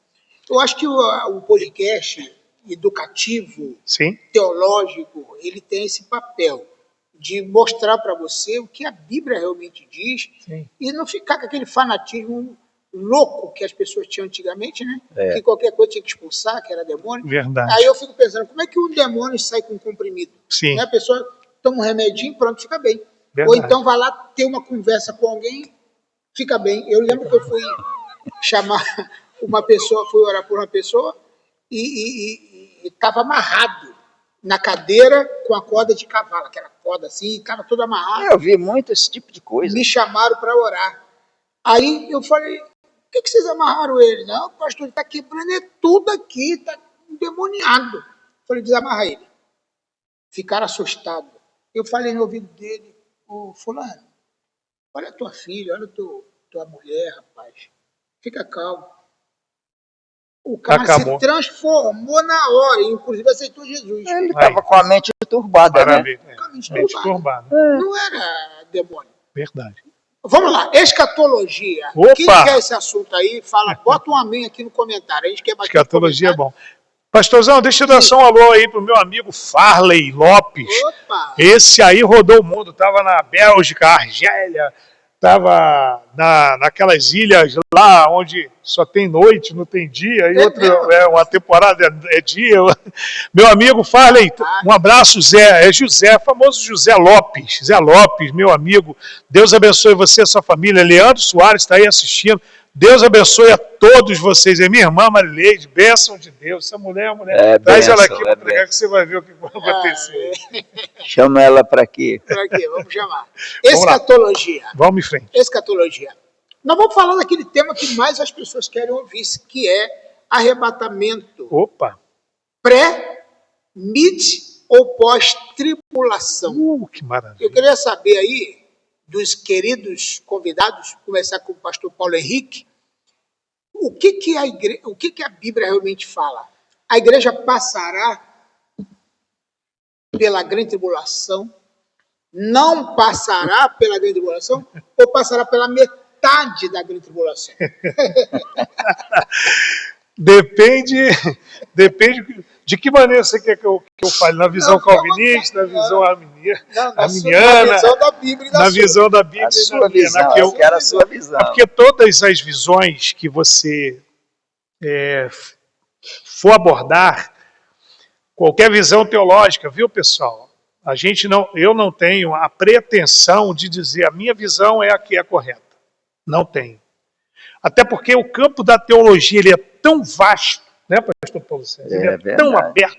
Eu acho que o podcast educativo, Sim, teológico, ele tem esse papel de mostrar para você o que a Bíblia realmente diz. Sim. E não ficar com aquele fanatismo louco que as pessoas tinham antigamente, né? Que qualquer coisa tinha que expulsar, que era demônio. Verdade. Aí eu fico pensando, como é que um demônio sai com um comprimido? Sim. Né? A pessoa toma um remedinho, pronto, fica bem. Verdade. Ou então vai lá ter uma conversa com alguém, fica bem. Eu lembro que eu fui chamar uma pessoa, fui orar por uma pessoa e estava amarrado na cadeira com a corda de cavalo, aquela corda assim, estava todo amarrado. Eu vi muito esse tipo de coisa. Me chamaram para orar. Aí eu falei, por que vocês amarraram ele? Não, pastor, ele está quebrando tudo aqui, está endemoniado. Eu falei, desamarra ele. Ficaram assustados. Eu falei no ouvido dele, fulano, olha a tua filha, olha a tua mulher, rapaz. Fica calmo. O cara Acabou. se transformou na hora, inclusive aceitou Jesus. Ele estava com a mente turbada, maravilha. né? Com a mente Mente turbada. turbada. Não era demônio. Verdade. Vamos lá, escatologia. Opa! Quem quer esse assunto aí, fala, bota um amém aqui no comentário. A gente quer bater Escatologia é bom. Pastorzão, deixa eu dar só um alô aí pro meu amigo Farley Lopes. Opa! Esse aí rodou o mundo, estava na Bélgica, Argélia, estava naquelas ilhas lá onde só tem noite, não tem dia, e uma temporada é dia. Meu amigo Farley, um abraço, Zé, José, famoso José Lopes, meu amigo, Deus abençoe você e a sua família. Leandro Soares está aí assistindo. Deus abençoe a todos vocês. É minha irmã Marileide, bênção de Deus. Essa mulher. Traz ela aqui para pregar que você vai ver o que vai acontecer. Chama ela para quê? Para quê? Vamos chamar. Escatologia. Vamos em frente. Escatologia. Nós vamos falar daquele tema que mais as pessoas querem ouvir, que é arrebatamento. Opa! Pré, mid ou pós-tribulação. Que maravilha. Eu queria saber aí dos queridos convidados, começar com o pastor Paulo Henrique, o que a Bíblia realmente fala? A igreja passará pela grande tribulação? Não passará pela grande tribulação? Ou passará pela metade da grande tribulação? Depende De que maneira você quer que eu fale? Na visão calvinista, na visão arminiana, na visão da Bíblia e da na sua. visão da Bíblia A e sua da minha. visão, Na que eu quero a sua visão. É porque todas as visões que você for abordar, qualquer visão teológica, viu, pessoal? Eu não tenho a pretensão de dizer a minha visão é a que é correta. Não tenho. Até porque o campo da teologia ele é tão vasto, né, pastor Paulo César? Ele é tão aberto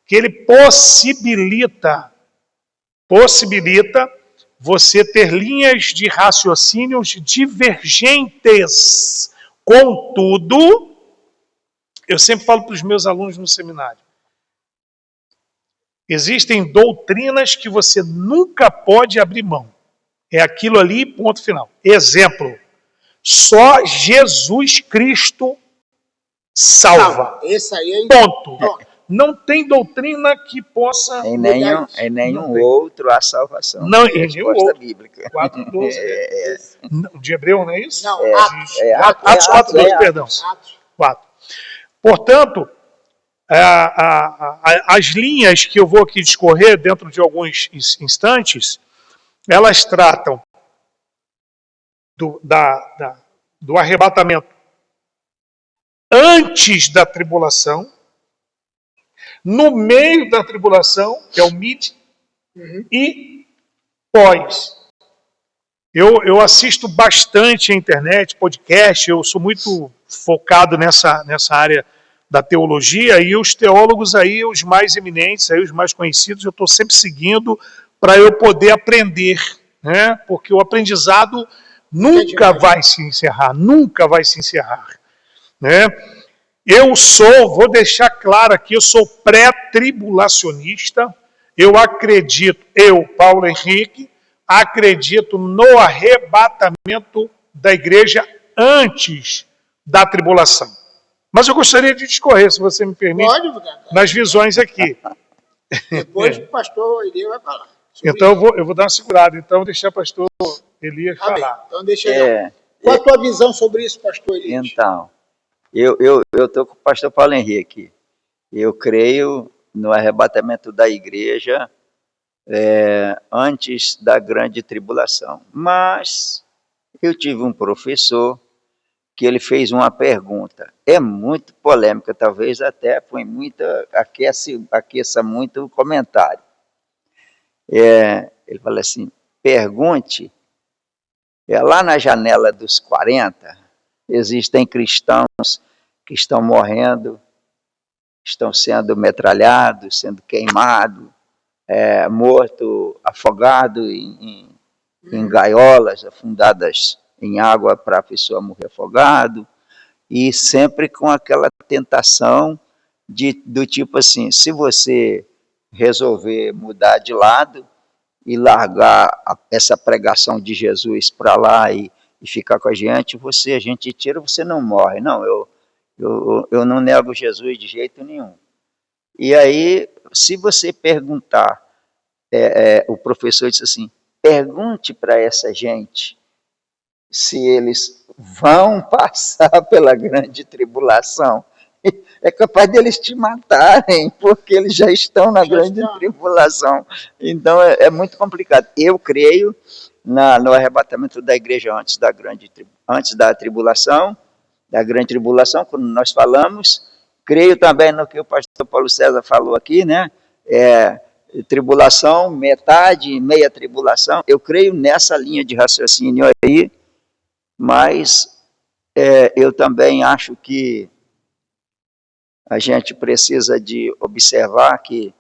que ele possibilita você ter linhas de raciocínios divergentes. Contudo, eu sempre falo para os meus alunos no seminário, existem doutrinas que você nunca pode abrir mão. É aquilo ali, ponto final. Exemplo, só Jesus Cristo salva. Esse aí é Ponto. Não tem doutrina que possa... Em nenhum outro há salvação. Não, em nenhum outro. Bíblica. 4:12. De Hebreu, não é isso? Não, Atos 4:12, perdão. 4. Portanto, as linhas que eu vou aqui discorrer dentro de alguns instantes, elas tratam do arrebatamento antes da tribulação, no meio da tribulação, que é o mid, e pós. Eu assisto bastante a internet, podcast, eu sou muito focado nessa área da teologia, e os teólogos aí, os mais eminentes, aí, os mais conhecidos, eu estou sempre seguindo para eu poder aprender, né? Porque o aprendizado nunca vai se encerrar, né? Vou deixar claro aqui, eu sou pré-tribulacionista, eu acredito, Paulo Henrique, acredito no arrebatamento da igreja antes da tribulação. Mas eu gostaria de discorrer, se você me permite, nas visões aqui. Depois o pastor Elias vai falar. Então eu vou dar uma segurada, então deixar o pastor Elias falar. Então deixa ele. Qual a tua visão sobre isso, pastor Elias? Então, eu estou com o pastor Paulo Henrique. Eu creio no arrebatamento da igreja antes da grande tribulação. Mas eu tive um professor que ele fez uma pergunta. É muito polêmica, talvez até aqueça muito o comentário. Ele fala assim, pergunte, lá na janela dos 40, existem cristãos que estão morrendo, estão sendo metralhados, sendo queimados, morto, afogado em gaiolas afundadas em água para a pessoa morrer afogado, e sempre com aquela tentação do tipo assim, se você resolver mudar de lado e largar essa pregação de Jesus para lá e ficar com a gente tira, você não morre. Não, eu não nego Jesus de jeito nenhum. E aí, se você perguntar, o professor disse assim, pergunte para essa gente se eles vão passar pela grande tribulação. É capaz deles te matarem, porque eles já estão na grande tribulação. Então é muito complicado. Eu creio no arrebatamento da igreja antes da tribulação, da grande tribulação, quando nós falamos. Creio também no que o pastor Paulo César falou aqui, né? Tribulação, metade, meia tribulação. Eu creio nessa linha de raciocínio aí, mas eu também acho que a gente precisa de observar que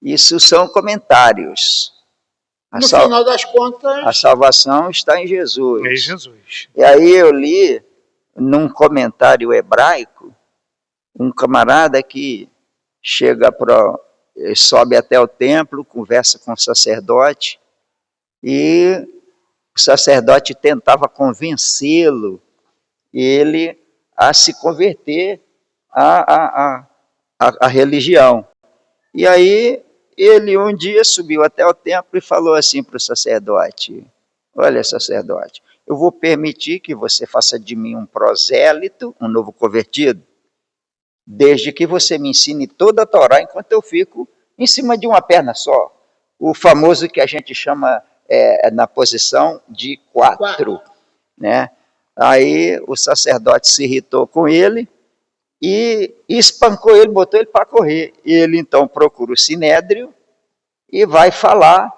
isso são comentários. No final das contas... A salvação está em Jesus. Em Jesus. E aí eu li, num comentário hebraico, um camarada que sobe até o templo, conversa com o sacerdote, e o sacerdote tentava convencê-lo, ele a se converter à religião. E aí ele um dia subiu até o templo e falou assim para o sacerdote, olha, sacerdote, eu vou permitir que você faça de mim um prosélito, um novo convertido, desde que você me ensine toda a Torá enquanto eu fico em cima de uma perna só. O famoso que a gente chama na posição de 4, né? Aí o sacerdote se irritou com ele e espancou ele, botou ele para correr. Ele então procura o sinédrio e vai falar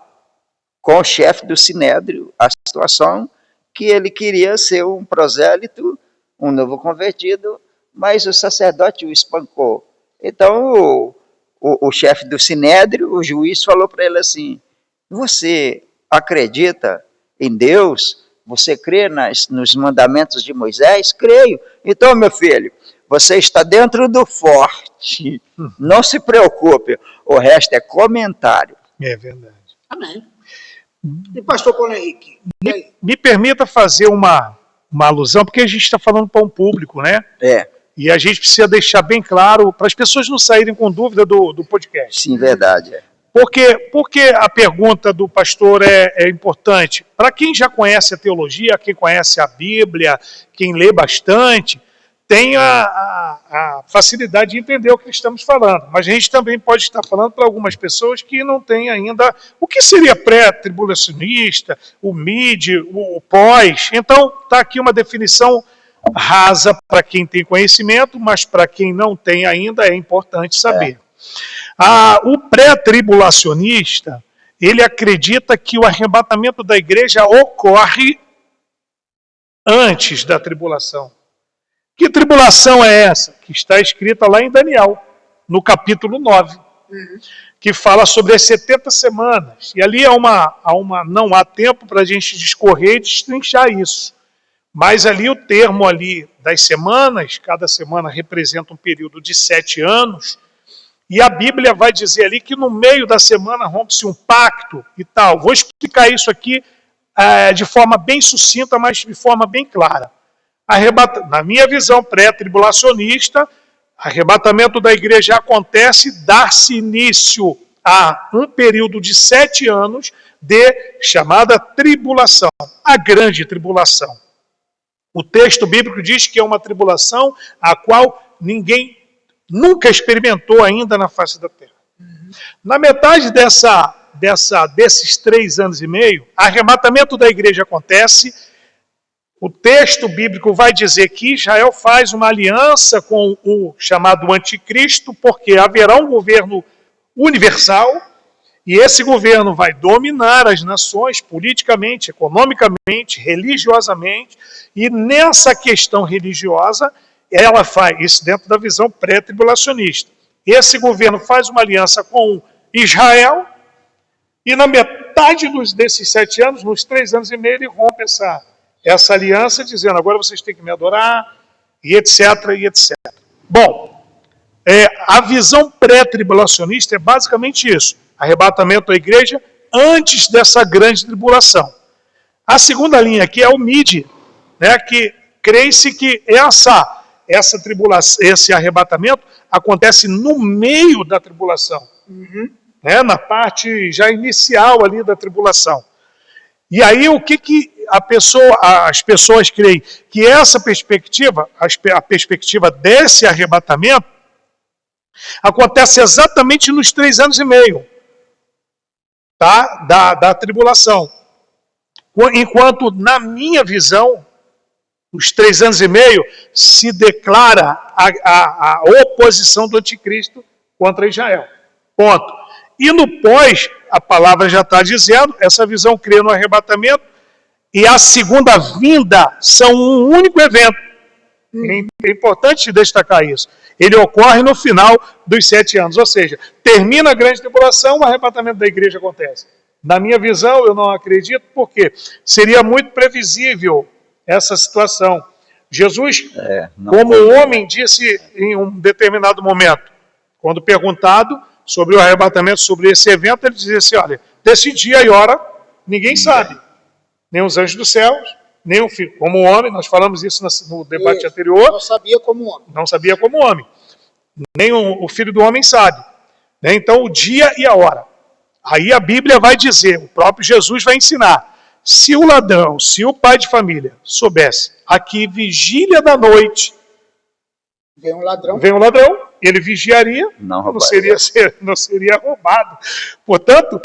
com o chefe do sinédrio a situação, que ele queria ser um prosélito, um novo convertido, mas o sacerdote o espancou. Então o chefe do sinédrio, o juiz, falou para ele assim: você acredita em Deus? Você crê nos mandamentos de Moisés? Creio. Então, meu filho, você está dentro do forte. Não se preocupe, o resto é comentário. É verdade. Amém. E pastor Paulo Henrique? Me permita fazer uma alusão, porque a gente está falando para um público, né? E a gente precisa deixar bem claro, para as pessoas não saírem com dúvida do podcast. Sim, verdade. Porque a pergunta do pastor é importante? Para quem já conhece a teologia, quem conhece a Bíblia, quem lê bastante, tem a facilidade de entender o que estamos falando. Mas a gente também pode estar falando para algumas pessoas que não têm ainda o que seria pré-tribulacionista, o mid, o pós. Então, está aqui uma definição rasa para quem tem conhecimento, mas para quem não tem ainda é importante saber. O pré-tribulacionista, ele acredita que o arrebatamento da igreja ocorre antes da tribulação. Que tribulação é essa? Que está escrita lá em Daniel, no capítulo 9, que fala sobre as 70 semanas. E ali não há tempo para a gente discorrer e destrinchar isso. Mas ali o termo ali das semanas, cada semana representa um período de 7 anos, e a Bíblia vai dizer ali que no meio da semana rompe-se um pacto e tal. Vou explicar isso aqui de forma bem sucinta, mas de forma bem clara. Na minha visão pré-tribulacionista, arrebatamento da igreja acontece, dá-se início a um período de 7 anos de chamada tribulação, a grande tribulação. O texto bíblico diz que é uma tribulação a qual ninguém nunca experimentou ainda na face da terra. Na metade desses 3 anos e meio, arrebatamento da igreja acontece. O texto bíblico vai dizer que Israel faz uma aliança com o chamado anticristo, porque haverá um governo universal, e esse governo vai dominar as nações politicamente, economicamente, religiosamente, e nessa questão religiosa, ela faz isso dentro da visão pré-tribulacionista. Esse governo faz uma aliança com Israel, e na metade desses 7 anos, nos 3 anos e meio, ele rompe essa aliança, dizendo: agora vocês têm que me adorar, e etc, e etc. Bom, a visão pré-tribulacionista é basicamente isso: arrebatamento da igreja antes dessa grande tribulação. A segunda linha aqui é o mid, né, que crê-se que essa tribulação, esse arrebatamento acontece no meio da tribulação, né, na parte já inicial ali da tribulação. E aí o que as pessoas creem? Que essa perspectiva, a perspectiva desse arrebatamento, acontece exatamente nos 3 anos e meio, tá? da tribulação. Enquanto, na minha visão, os 3 anos e meio se declara a oposição do anticristo contra Israel. Ponto. E no pós, a palavra já está dizendo, essa visão crê no arrebatamento e a segunda vinda são um único evento. É importante destacar isso. Ele ocorre no final dos 7 anos, ou seja, termina a grande tribulação, o arrebatamento da igreja acontece. Na minha visão, eu não acredito, porque seria muito previsível essa situação. Jesus, como homem, disse em um determinado momento, quando perguntado sobre o arrebatamento, sobre esse evento, ele dizia assim: olha, desse dia e hora, ninguém sabe. Nem os anjos dos céus, nem o filho. Como homem, nós falamos isso no debate anterior. Não sabia como homem. Não sabia como homem. Nem o filho do homem sabe. Né? Então, o dia e a hora. Aí a Bíblia vai dizer, o próprio Jesus vai ensinar. Se o ladrão, se o pai de família soubesse a que vigília da noite Vem um ladrão. Vem um ladrão, ele vigiaria, não seria roubado. Portanto,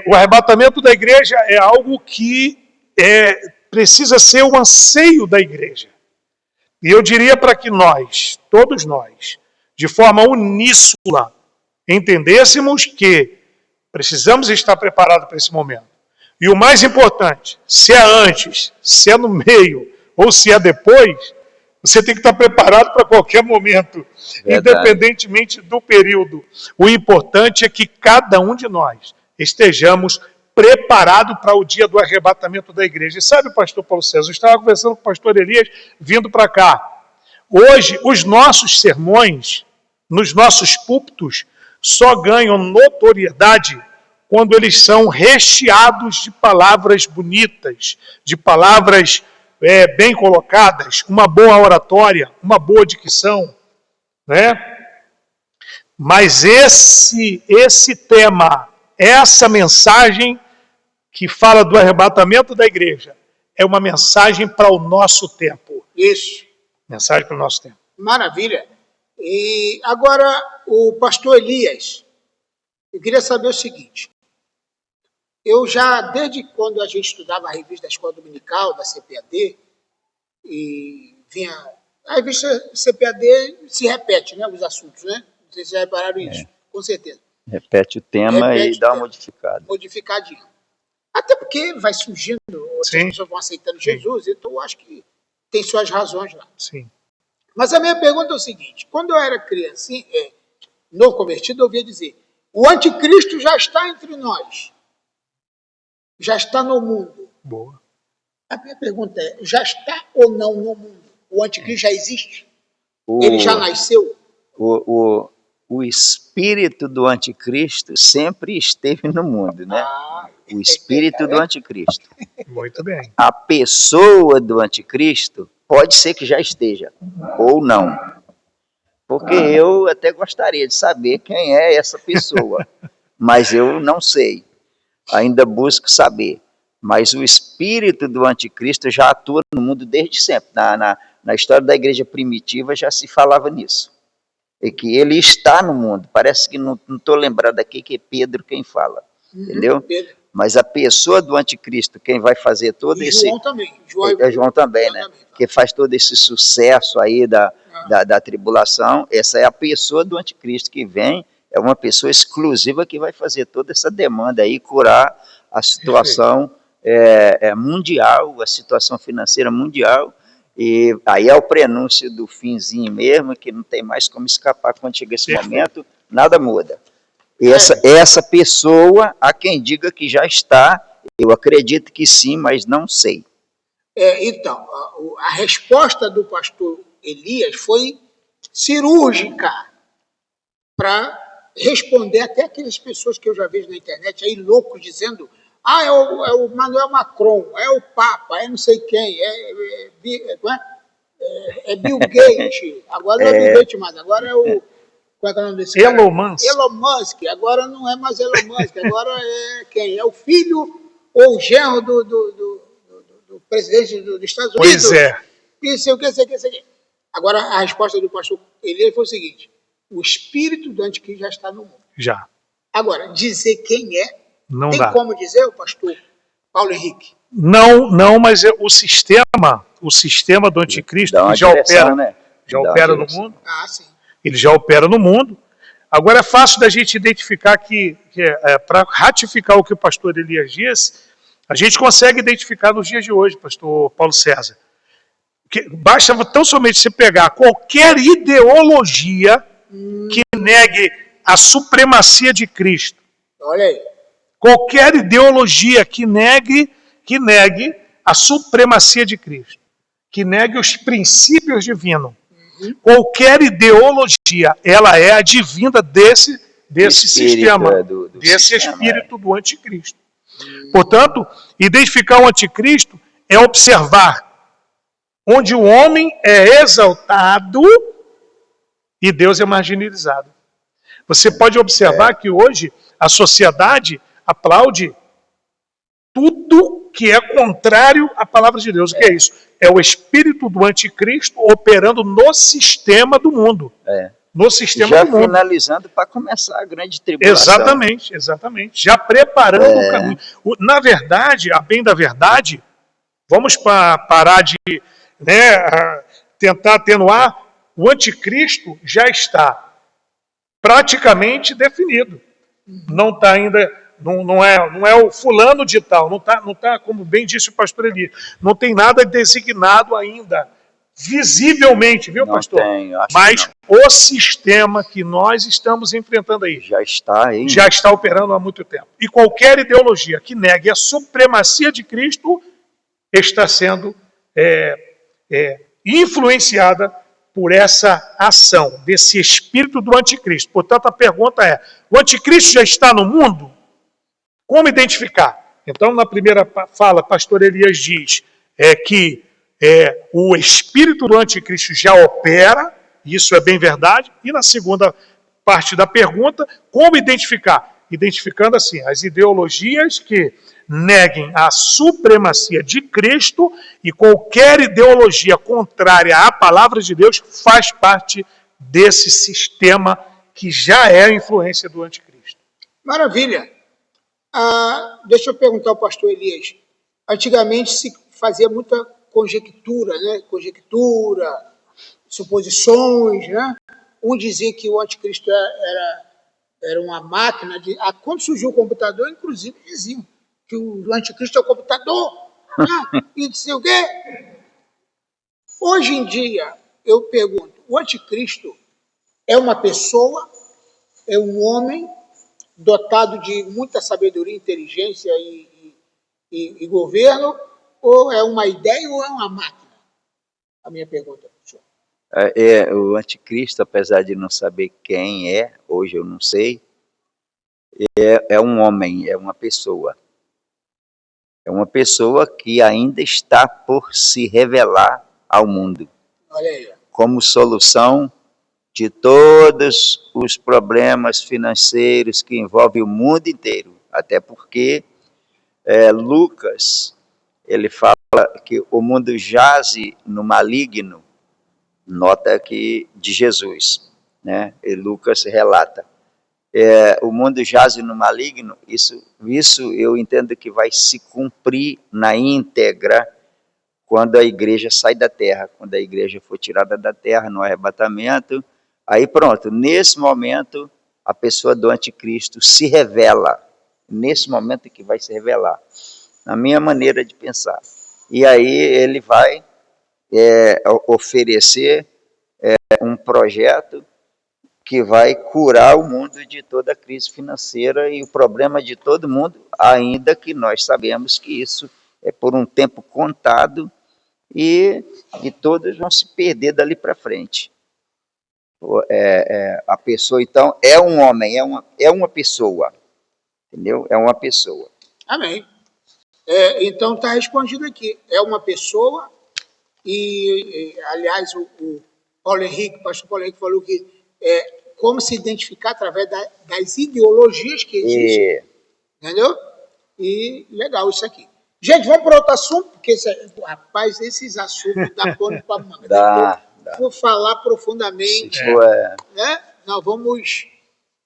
o arrebatamento da igreja é algo que precisa ser o anseio da igreja. E eu diria para que nós, todos nós, de forma uníssona, entendêssemos que precisamos estar preparados para esse momento. E o mais importante, se é antes, se é no meio ou se é depois, você tem que estar preparado para qualquer momento, independentemente do período. O importante é que cada um de nós estejamos preparados para o dia do arrebatamento da igreja. E sabe, pastor Paulo César, eu estava conversando com o pastor Elias vindo para cá. Hoje, os nossos sermões, nos nossos púlpitos, só ganham notoriedade quando eles são recheados de palavras bonitas, de palavras bem colocadas, uma boa oratória, uma boa dicção, né? Mas esse tema, essa mensagem que fala do arrebatamento da igreja, é uma mensagem para o nosso tempo. Isso. Mensagem para o nosso tempo. Maravilha. E agora, o pastor Elias, eu queria saber o seguinte. Eu já, desde quando a gente estudava a revista da Escola Dominical, da CPAD, e vinha... A revista CPAD se repete, né, os assuntos, né? Vocês já repararam isso? Com certeza. Repete o tema e dá uma modificada. Modificadinho. Até porque vai surgindo, as pessoas vão aceitando Jesus, então eu acho que tem suas razões lá. Sim. Mas a minha pergunta é o seguinte, quando eu era criança, novo convertido, eu ouvia dizer, o anticristo já está entre nós, já está no mundo. Boa. A minha pergunta é, já está ou não no mundo? O anticristo já existe? Ele já nasceu? O espírito do anticristo sempre esteve no mundo, né? O espírito do anticristo. Muito bem. A pessoa do anticristo pode ser que já esteja, ou não. Porque eu até gostaria de saber quem é essa pessoa, mas eu não sei. Ainda busco saber. Mas o espírito do anticristo já atua no mundo desde sempre. Na história da igreja primitiva já se falava nisso. E que ele está no mundo. Parece que não estou lembrado aqui que é Pedro quem fala. Entendeu? Pedro. Mas a pessoa do anticristo, quem vai fazer todo esse... João também. João também, né? Também, tá. Que faz todo esse sucesso aí da tribulação. Essa é a pessoa do anticristo que vem. É uma pessoa exclusiva que vai fazer toda essa demanda aí, curar a situação mundial, a situação financeira mundial. E aí é o prenúncio do finzinho mesmo, que não tem mais como escapar quando chega esse momento, nada muda. Essa pessoa, há quem diga que já está, eu acredito que sim, mas não sei. Então, a resposta do pastor Elias foi cirúrgica para responder até aquelas pessoas que eu já vejo na internet aí loucos dizendo é o Manuel Macron, é o Papa, é não sei quem, é Bill Gates, agora não é Bill Gates mais, agora é o... Qual é o nome desse Elon Musk. Elon Musk, agora não é mais Elon Musk, agora é quem? É o filho ou o genro do presidente dos Estados Unidos? Pois é. Isso, o que. Agora, a resposta do pastor Elias foi o seguinte, o espírito do anticristo já está no mundo. Já. Agora, dizer quem é, não tem dá. como dizer, o pastor Paulo Henrique? Não, mas o sistema do anticristo já opera, né? Já opera no mundo. Sim. Ele já opera no mundo. Agora é fácil da gente identificar que para ratificar o que o pastor Elias disse, a gente consegue identificar nos dias de hoje, pastor Paulo César. Basta tão somente você pegar qualquer ideologia que negue a supremacia de Cristo. Olha aí. Qualquer ideologia que negue a supremacia de Cristo, que negue os princípios divinos. Qualquer ideologia, ela é advinda desse sistema, desse espírito do anticristo. Portanto, identificar o anticristo é observar onde o homem é exaltado e Deus é marginalizado. Você pode observar que hoje a sociedade aplaude tudo que é contrário à palavra de Deus. O que é isso? É o espírito do anticristo operando no sistema do mundo. No sistema Já do mundo. finalizando para começar a grande tribulação. Exatamente, exatamente. Já preparando o caminho. Na verdade, a bem da verdade, vamos parar de tentar atenuar, o anticristo já está praticamente definido. Não está ainda, não é o fulano de tal, não tá, como bem disse o pastor Eli, não tem nada designado ainda, visivelmente, viu, Não pastor? tem, acho Mas que não. o sistema que nós estamos enfrentando aí Já está aí. já está operando há muito tempo. E qualquer ideologia que negue a supremacia de Cristo está sendo influenciada por essa ação, desse espírito do anticristo. Portanto, a pergunta é, o anticristo já está no mundo? Como identificar? Então, na primeira fala, pastor Elias diz que o espírito do anticristo já opera, isso é bem verdade, e na segunda parte da pergunta, como identificar? Identificando assim, as ideologias que neguem a supremacia de Cristo, e qualquer ideologia contrária à palavra de Deus faz parte desse sistema que já é a influência do anticristo. Maravilha. Deixa eu perguntar ao pastor Elias. Antigamente se fazia muita conjectura, né? Conjectura, suposições, né? Um dizia que o anticristo era uma máquina de... Quando surgiu o computador, inclusive, diziam que o anticristo é o computador, né? E disse o quê? Hoje em dia, eu pergunto, o anticristo é uma pessoa, é um homem dotado de muita sabedoria, inteligência e governo, ou é uma ideia ou é uma máquina? A minha pergunta, professor. O anticristo, apesar de não saber quem é, hoje eu não sei, é um homem, é uma pessoa. É uma pessoa que ainda está por se revelar ao mundo. Olha aí. Como solução de todos os problemas financeiros que envolvem o mundo inteiro. Até porque Lucas, ele fala que o mundo jaze no maligno, nota aqui de Jesus, né? E Lucas relata. O mundo jaze no maligno, isso eu entendo que vai se cumprir na íntegra quando a igreja sai da terra, quando a igreja for tirada da terra no arrebatamento. Aí pronto, nesse momento a pessoa do anticristo se revela, nesse momento que vai se revelar, na minha maneira de pensar. E aí ele vai oferecer um projeto que vai curar o mundo de toda a crise financeira e o problema de todo mundo, ainda que nós sabemos que isso é por um tempo contado e que todos vão se perder dali para frente. A pessoa, então, é um homem, é uma pessoa, entendeu? É uma pessoa. Amém. Então está respondido aqui. É uma pessoa aliás, o Paulo Henrique, o pastor Paulo Henrique falou que como se identificar através das ideologias que existem. Entendeu? E legal isso aqui. Gente, vamos para outro assunto, porque rapaz, esses assuntos dá pano para manga. Vou falar profundamente. Né? Nós vamos.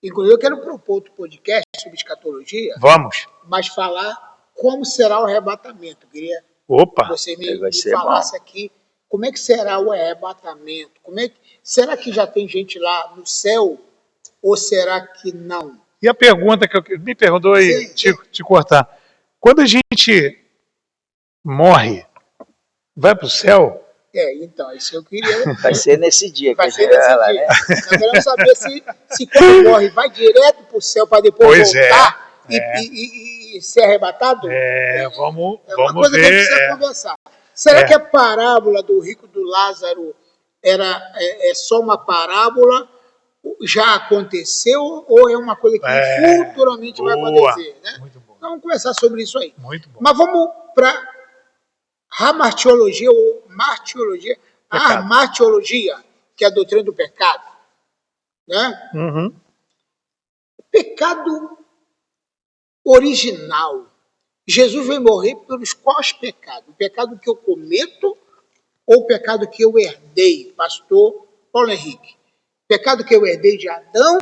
Inclusive, eu quero propor outro podcast sobre escatologia. Vamos. Mas falar como será o arrebatamento. Eu queria que você me falasse aqui como é que será o arrebatamento. Será que já tem gente lá no céu ou será que não? E a pergunta que me perguntou aí, te cortar. Quando a gente morre, vai para o céu? Então, isso eu queria... Vai ser nesse dia. Vai ser nesse dia. Né? Nós queremos saber se quando morre, vai direto para o céu para depois voltar e ser arrebatado? Vamos ver. É uma coisa que a gente precisa conversar. Será que a parábola do rico do Lázaro é só uma parábola, já aconteceu, ou é uma coisa que futuramente vai acontecer? Né? Muito bom. Então, vamos conversar sobre isso aí. Muito bom. Mas vamos para hamartiologia ou martiologia. A hamartiologia, que é a doutrina do pecado. Né? Uhum. Pecado original. Jesus veio morrer pelos quais pecados? O pecado que eu cometo ou o pecado que eu herdei, pastor Paulo Henrique? O pecado que eu herdei de Adão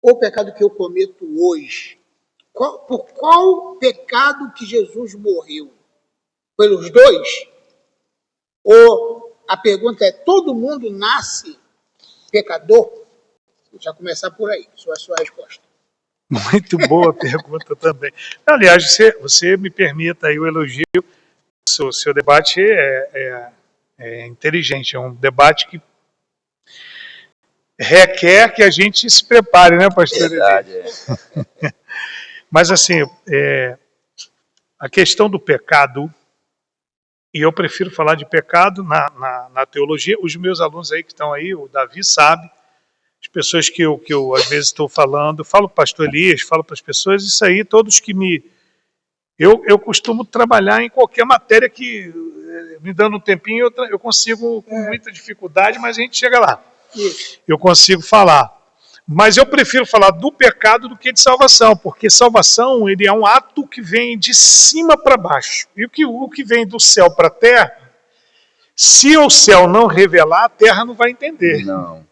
ou o pecado que eu cometo hoje? Por qual pecado que Jesus morreu? Pelos dois? Ou a pergunta é, todo mundo nasce pecador? Vou já começar por aí, a sua resposta. Muito boa pergunta também. Aliás, você me permita aí o elogio. O seu debate é inteligente, é um debate que requer que a gente se prepare, né, pastor? Verdade, Mas assim, a questão do pecado, e eu prefiro falar de pecado na teologia, os meus alunos aí que estão aí, o Davi sabe, as pessoas que eu às vezes estou falando, falo para o pastor Elias, falo para as pessoas, isso aí, todos que eu costumo trabalhar em qualquer matéria que, me dando um tempinho, eu consigo com muita dificuldade, mas a gente chega lá. Eu consigo falar. Mas eu prefiro falar do pecado do que de salvação, porque salvação ele é um ato que vem de cima para baixo. E o que vem do céu para a terra, se o céu não revelar, a terra não vai entender. Não.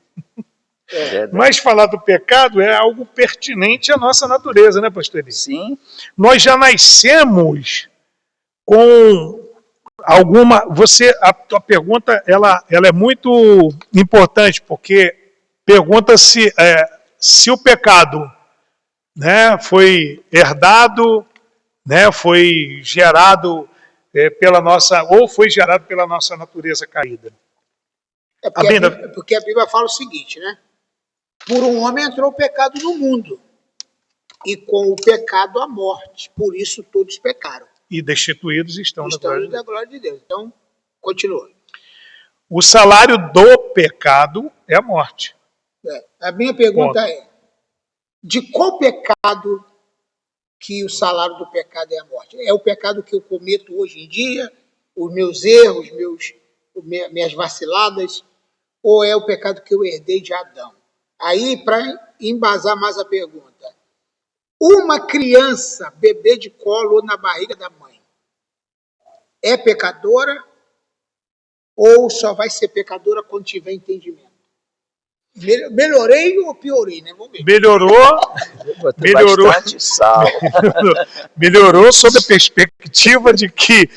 Mas falar do pecado é algo pertinente à nossa natureza, né, pastor Eli? Sim. Nós já nascemos com alguma... A tua pergunta ela é muito importante, porque pergunta se o pecado, né, foi herdado, né, foi gerado ou foi gerado pela nossa natureza caída. Porque a Bíblia fala o seguinte, né? Por um homem entrou o pecado no mundo, e com o pecado a morte. Por isso todos pecaram. E destituídos estão da glória de Deus. Então, continua. O salário do pecado é a morte. A minha pergunta é, de qual pecado que o salário do pecado é a morte? É o pecado que eu cometo hoje em dia, os meus erros, minhas vaciladas, ou é o pecado que eu herdei de Adão? Aí, para embasar mais a pergunta, uma criança, bebê de colo ou na barriga da mãe, é pecadora ou só vai ser pecadora quando tiver entendimento? Melhorei ou piorei, né? Vamos ver. Melhorou bastante sal. Melhorou sob a perspectiva de que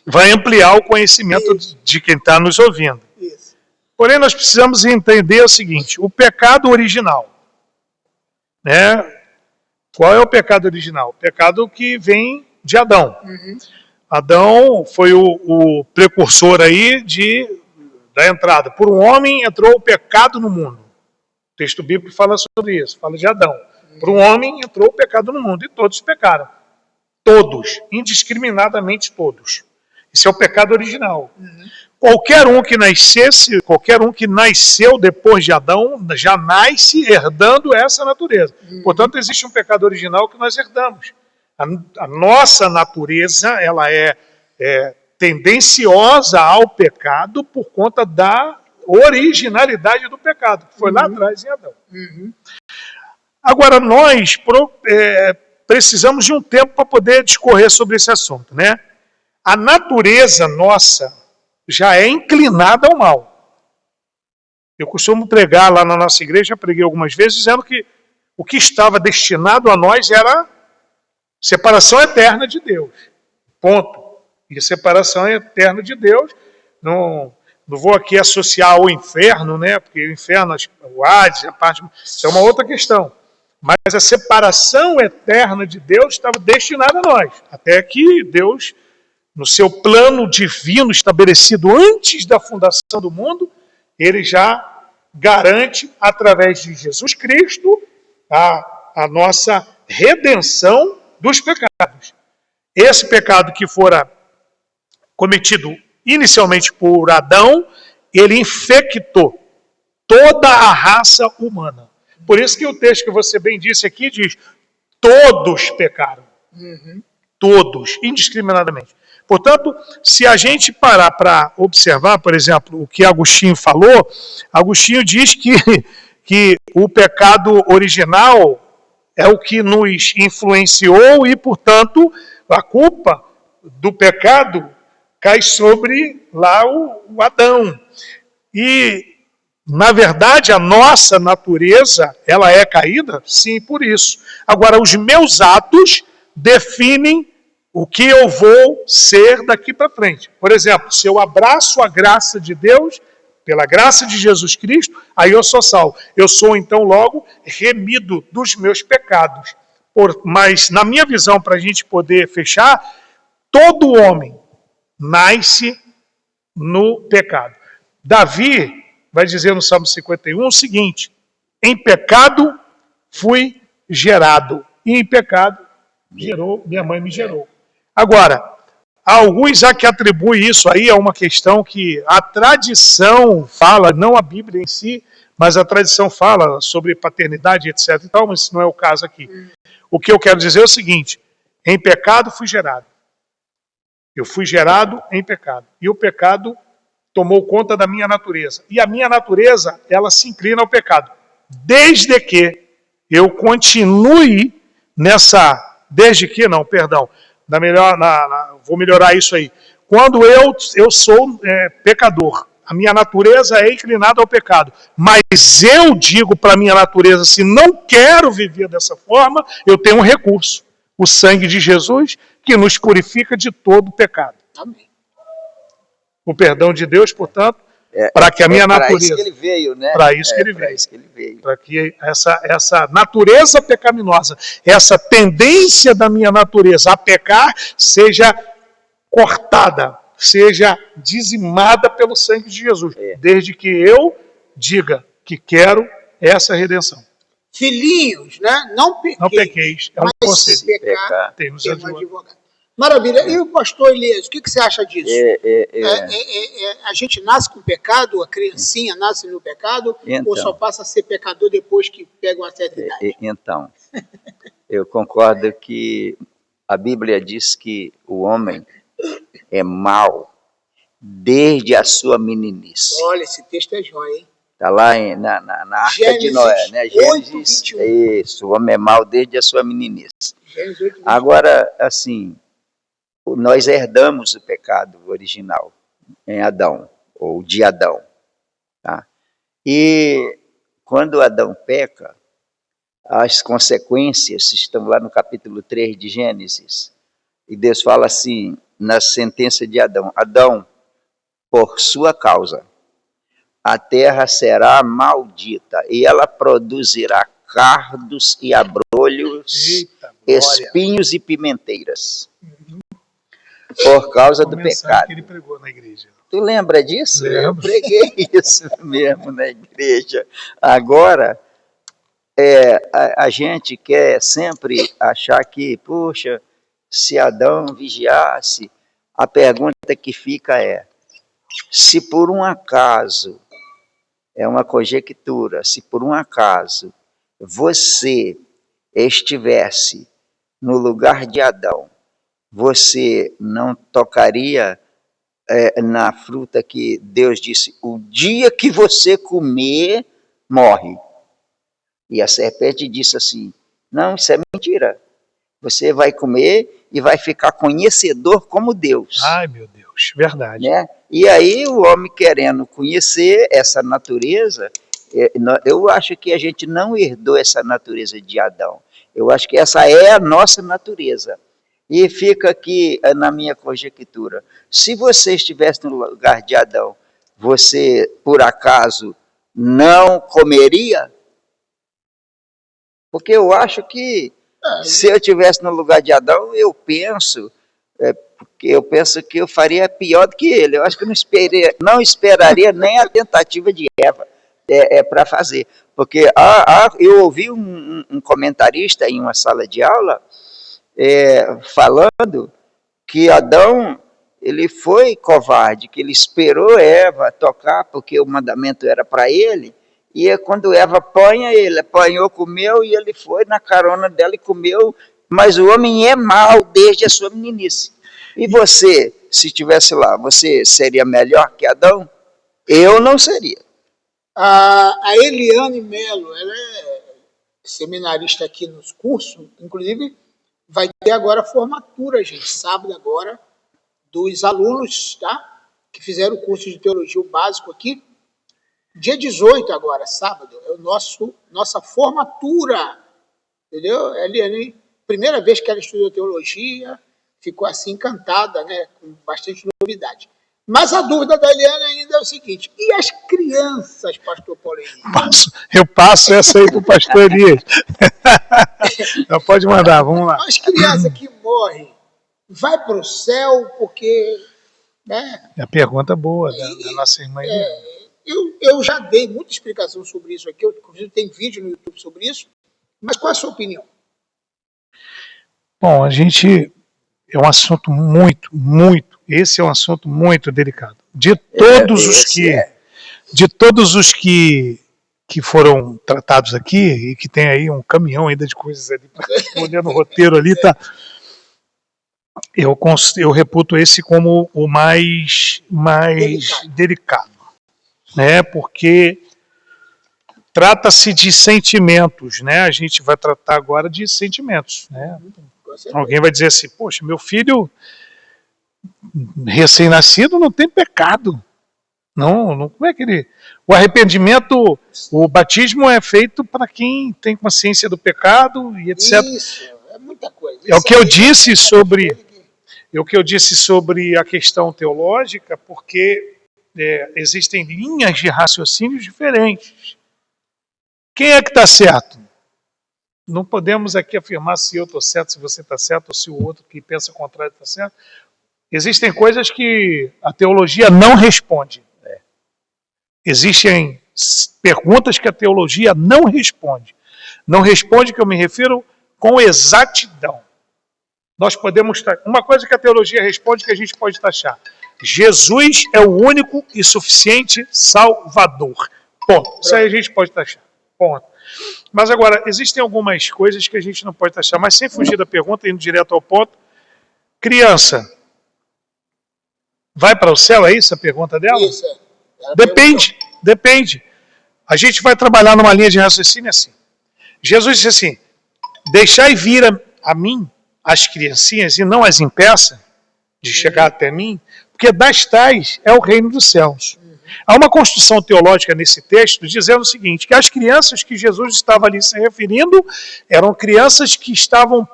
vai ampliar o conhecimento de quem está nos ouvindo. Isso. Porém, nós precisamos entender o seguinte, o pecado original, né? Qual é o pecado original? O pecado que vem de Adão. Uhum. Adão foi o precursor aí da entrada. Por um homem entrou o pecado no mundo. O texto bíblico fala sobre isso, fala de Adão. Por um homem entrou o pecado no mundo e todos pecaram. Todos, indiscriminadamente todos. Esse é o pecado original. Uhum. Qualquer um que nasceu depois de Adão, já nasce herdando essa natureza. Uhum. Portanto, existe um pecado original que nós herdamos. A nossa natureza, ela é tendenciosa ao pecado por conta da originalidade do pecado, que foi lá atrás em Adão. Uhum. Agora, nós precisamos de um tempo para poder discorrer sobre esse assunto, né? A natureza nossa já é inclinada ao mal. Eu costumo pregar lá na nossa igreja, preguei algumas vezes, dizendo que o que estava destinado a nós era separação eterna de Deus. Ponto. E separação eterna de Deus, não vou aqui associar ao inferno, né? Porque o inferno, o Hades, isso é uma outra questão. Mas a separação eterna de Deus estava destinada a nós. Até que Deus, no seu plano divino estabelecido antes da fundação do mundo, ele já garante, através de Jesus Cristo, a nossa redenção dos pecados. Esse pecado que fora cometido inicialmente por Adão, ele infectou toda a raça humana. Por isso que o texto que você bem disse aqui diz, todos pecaram. Uhum. Todos, indiscriminadamente. Portanto, se a gente parar para observar, por exemplo, o que Agostinho falou, Agostinho diz que o pecado original é o que nos influenciou e, portanto, a culpa do pecado cai sobre lá o Adão. E, na verdade, a nossa natureza, ela é caída? Sim, por isso. Agora, os meus atos definem o que eu vou ser daqui para frente. Por exemplo, se eu abraço a graça de Deus, pela graça de Jesus Cristo, aí eu sou salvo. Eu sou, então, logo remido dos meus pecados. Mas, na minha visão, para a gente poder fechar, todo homem nasce no pecado. Davi vai dizer no Salmo 51 o seguinte: em pecado fui gerado, e em pecado minha mãe me gerou. Agora, alguns há que atribuem isso aí a uma questão que a tradição fala, não a Bíblia em si, mas a tradição fala sobre paternidade, etc. e tal, mas isso não é o caso aqui. O que eu quero dizer é o seguinte: em pecado fui gerado. Eu fui gerado em pecado. E o pecado tomou conta da minha natureza. E a minha natureza, ela se inclina ao pecado. Desde que eu continue nessa... Desde que, não, perdão. Vou melhorar isso aí. Quando eu sou pecador, a minha natureza é inclinada ao pecado. Mas eu digo para a minha natureza, se não quero viver dessa forma, eu tenho um recurso. O sangue de Jesus, que nos purifica de todo o pecado. Amém. O perdão de Deus, portanto, para que a minha natureza... Para isso que ele veio, né? Para isso que ele veio. Para isso que ele veio. Para que essa natureza pecaminosa, essa tendência da minha natureza a pecar, seja cortada, seja dizimada pelo sangue de Jesus. Desde que eu diga que quero essa redenção. Filhinhos, né? Não pequeis. É um conselho. Se pecar, temos um advogado. Maravilha. E o pastor Elias, o que você acha disso? A gente nasce com pecado, a criancinha nasce no pecado, ou só passa a ser pecador depois que pega uma certa idade? Então, eu concordo que a Bíblia diz que o homem é mau desde a sua meninice. Olha, esse texto é jóia, hein? Está lá na Arca de Noé, né? Gênesis 8, 21. Isso, o homem é mau desde a sua meninice. Gênesis 8, 21. Agora, assim, nós herdamos o pecado original em Adão, ou de Adão. Tá? E quando Adão peca, as consequências estão lá no capítulo 3 de Gênesis. E Deus fala assim, na sentença de Adão: Adão, por sua causa, a terra será maldita, e ela produzirá cardos e abrolhos, espinhos e pimenteiras. Por causa do pecado. Que ele pregou na igreja. Tu lembra disso? Lembro. Eu preguei isso mesmo na igreja. Agora, a gente quer sempre achar que, puxa, se Adão vigiasse, a pergunta que fica é: se por um acaso, é uma conjectura, se por um acaso você estivesse no lugar de Adão, você não tocaria na fruta que Deus disse: o dia que você comer, morre. E a serpente disse assim: não, isso é mentira. Você vai comer e vai ficar conhecedor como Deus. Ai, meu Deus, verdade. Né? E aí o homem querendo conhecer essa natureza, eu acho que a gente não herdou essa natureza de Adão. Eu acho que essa é a nossa natureza. E fica aqui na minha conjectura: se você estivesse no lugar de Adão, você, por acaso, não comeria? Porque eu acho que, se eu estivesse no lugar de Adão, eu penso que eu faria pior do que ele. Eu acho que eu não esperaria nem a tentativa de Eva para fazer. Porque eu ouvi um comentarista em uma sala de aula falando que Adão, ele foi covarde, que ele esperou Eva tocar porque o mandamento era para ele, e quando Eva apanha, ele apanhou, comeu, e ele foi na carona dela e comeu. Mas o homem é mau desde a sua meninice. E você, se estivesse lá, você seria melhor que Adão? Eu não seria. A Eliane Melo, ela é seminarista aqui nos cursos, inclusive vai ter agora formatura, gente, sábado agora, dos alunos, tá? Que fizeram o curso de teologia básico aqui. Dia 18 agora, sábado, é nossa formatura, entendeu? A Eliane, primeira vez que ela estudou teologia, ficou assim encantada, né? Com bastante novidade. Mas a dúvida da Eliane ainda é o seguinte: e as crianças, pastor Paulo Henrique? Eu passo essa aí para o pastor Elias. Então pode mandar, vamos lá. As crianças que morrem, vai para o céu porque... Né? É a pergunta boa da nossa irmã Eliane. Eu já dei muita explicação sobre isso aqui, inclusive tem vídeo no YouTube sobre isso, mas qual é a sua opinião? Bom, é um assunto esse é um assunto muito delicado. De todos os que foram tratados aqui, e que tem aí um caminhão ainda de coisas ali, olhando o roteiro ali, tá? Eu reputo esse como o mais delicado, né? Porque trata-se de sentimentos, né? A gente vai tratar agora de sentimentos, né? Alguém vai dizer assim: poxa, meu filho recém-nascido não tem pecado. Não, como é que ele... O arrependimento, o batismo é feito para quem tem consciência do pecado e etc. Isso, é muita coisa. É o que eu disse sobre a questão teológica, porque existem linhas de raciocínios diferentes. Quem é que está certo? Não podemos aqui afirmar se eu estou certo, se você está certo, ou se o outro que pensa o contrário está certo. Existem coisas que a teologia não responde. Existem perguntas que a teologia não responde. Não responde, que eu me refiro com exatidão. Nós podemos... Uma coisa que a teologia responde que a gente pode taxar: Jesus é o único e suficiente Salvador. Ponto. Isso aí a gente pode taxar. Ponto. Mas agora, existem algumas coisas que a gente não pode taxar, mas sem fugir da pergunta, indo direto ao ponto. Criança vai para o céu, é isso a pergunta dela? Isso, Depende. A gente vai trabalhar numa linha de raciocínio assim. Jesus disse assim: deixai vir a mim as criancinhas e não as impeça de chegar até mim, porque das tais é o reino dos céus. Há uma construção teológica nesse texto dizendo o seguinte, que as crianças que Jesus estava ali se referindo eram crianças que estavam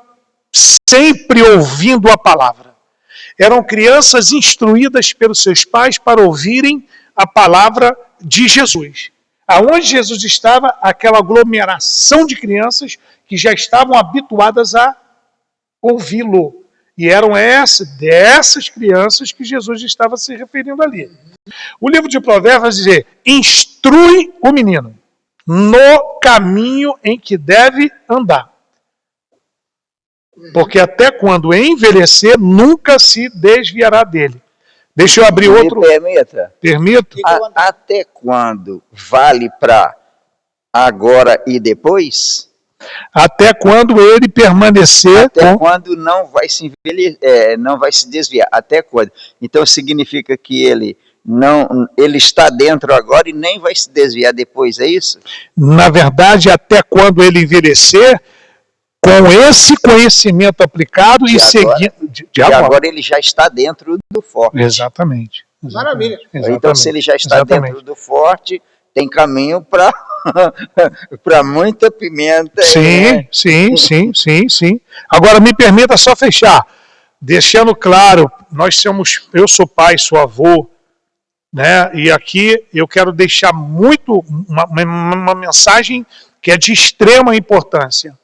sempre ouvindo a palavra. Eram crianças instruídas pelos seus pais para ouvirem a palavra de Jesus. Aonde Jesus estava, aquela aglomeração de crianças que já estavam habituadas a ouvi-lo. E eram dessas crianças que Jesus estava se referindo ali. O livro de Provérbios vai dizer: instrui o menino no caminho em que deve andar, porque até quando envelhecer, nunca se desviará dele. Deixa eu abrir outro. Permito? Até quando vale para agora e depois? Até quando ele permanecer. Até quando não vai se envelhecer, não vai se desviar. Até quando? Então significa que ele está dentro agora e nem vai se desviar depois, é isso? Na verdade, até quando ele envelhecer, com esse conhecimento aplicado e seguindo. Agora ele já está dentro do forte. Exatamente. Maravilha. Então, se ele já está dentro do forte, tem caminho para muita pimenta. Sim. Agora, me permita só fechar, deixando claro, eu sou pai, sou avô, né? E aqui eu quero deixar uma mensagem que é de extrema importância.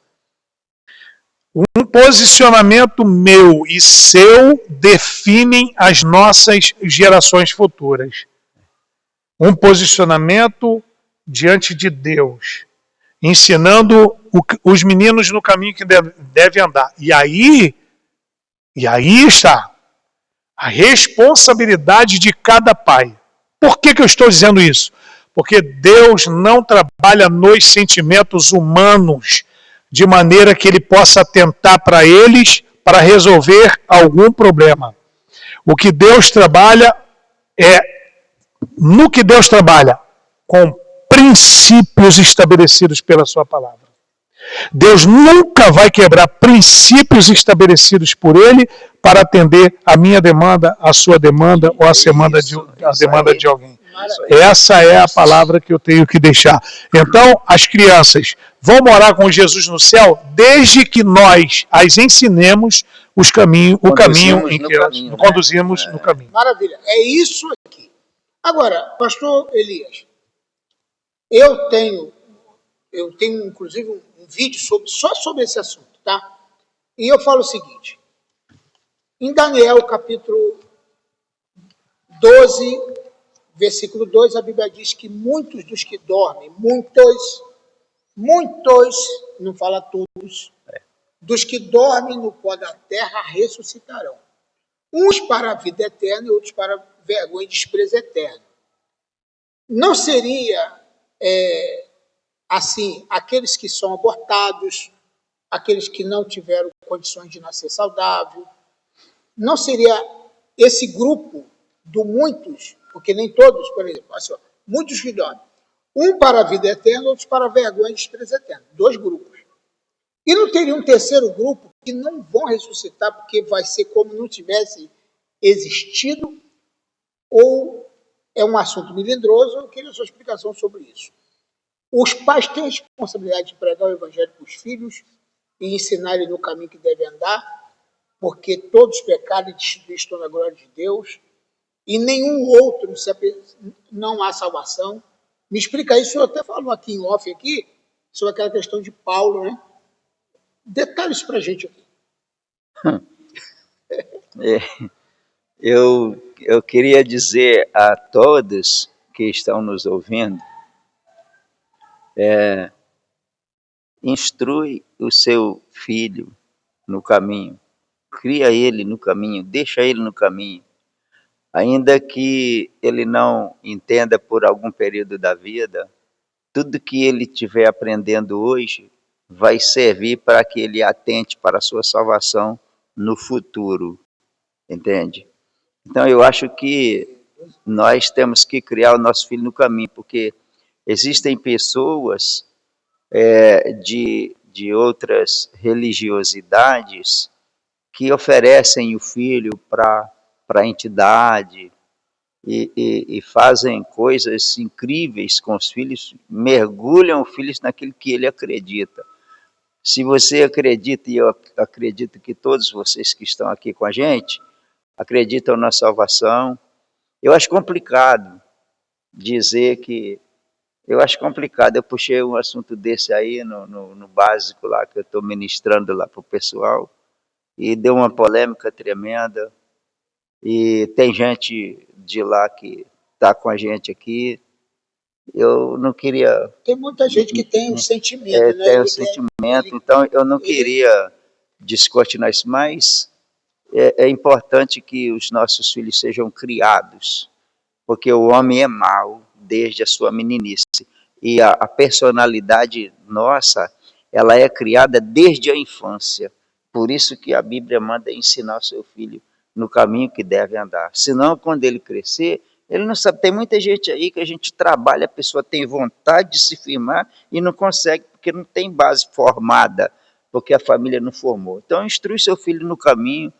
Um posicionamento meu e seu definem as nossas gerações futuras. Um posicionamento diante de Deus, ensinando os meninos no caminho que deve andar. E aí está a responsabilidade de cada pai. Por que eu estou dizendo isso? Porque Deus não trabalha nos sentimentos humanos de maneira que ele possa atentar para eles para resolver algum problema. O que Deus trabalha com princípios estabelecidos pela sua palavra. Deus nunca vai quebrar princípios estabelecidos por Ele para atender a minha demanda, a sua demanda ou a demanda de alguém. Essa é a palavra que eu tenho que deixar. Então, as crianças vão morar com Jesus no céu desde que nós as ensinemos o caminho em que elas conduzimos no caminho. Maravilha, é isso aqui. Agora, pastor Elias, eu tenho inclusive um vídeo só sobre esse assunto, tá? E eu falo o seguinte, em Daniel capítulo 12, versículo 2, a Bíblia diz que muitos dos que dormem, muitos, não fala todos, dos que dormem no pó da terra ressuscitarão. Uns para a vida eterna e outros para vergonha e desprezo eterno. Não seria assim, aqueles que são abortados, aqueles que não tiveram condições de nascer saudável, não seria esse grupo do muitos, porque nem todos, por exemplo, assim, muitos que dormem, um para a vida eterna, outros para a vergonha e desprezo eterno, 2 grupos. E não teria um terceiro grupo que não vão ressuscitar, porque vai ser como não tivesse existido, ou é um assunto melindroso. Eu queria a sua explicação sobre isso. Os pais têm a responsabilidade de pregar o evangelho para os filhos e ensinar eles no caminho que devem andar, porque todos pecaram e destituídos estão na glória de Deus, e nenhum outro não há salvação. Me explica isso, eu até falo aqui em off aqui, sobre aquela questão de Paulo, né? Detalhes para a gente aqui. Eu queria dizer a todos que estão nos ouvindo, instrui o seu filho no caminho, cria ele no caminho, deixa ele no caminho, ainda que ele não entenda por algum período da vida, tudo que ele estiver aprendendo hoje vai servir para que ele atente para a sua salvação no futuro, entende? Então eu acho que nós temos que criar o nosso filho no caminho, porque existem pessoas de outras religiosidades que oferecem o filho para a entidade e fazem coisas incríveis com os filhos, mergulham os filhos naquilo que ele acredita. Se você acredita, e eu acredito que todos vocês que estão aqui com a gente acreditam na salvação, eu acho complicado dizer que... Eu acho complicado, eu puxei um assunto desse aí no básico lá, que eu estou ministrando lá para o pessoal, e deu uma polêmica tremenda, e tem gente de lá que está com a gente aqui. Eu não queria... Tem muita gente que tem um sentimento, né? Tem um sentimento, então eu não queria descortinar isso, mas é importante que os nossos filhos sejam criados, porque o homem é mau desde a sua meninice, e a personalidade nossa, ela é criada desde a infância. Por isso que a Bíblia manda ensinar o seu filho no caminho que deve andar. Senão, quando ele crescer, ele não sabe. Tem muita gente aí que a gente trabalha, a pessoa tem vontade de se firmar e não consegue, porque não tem base formada, porque a família não formou. Então, instrui seu filho no caminho,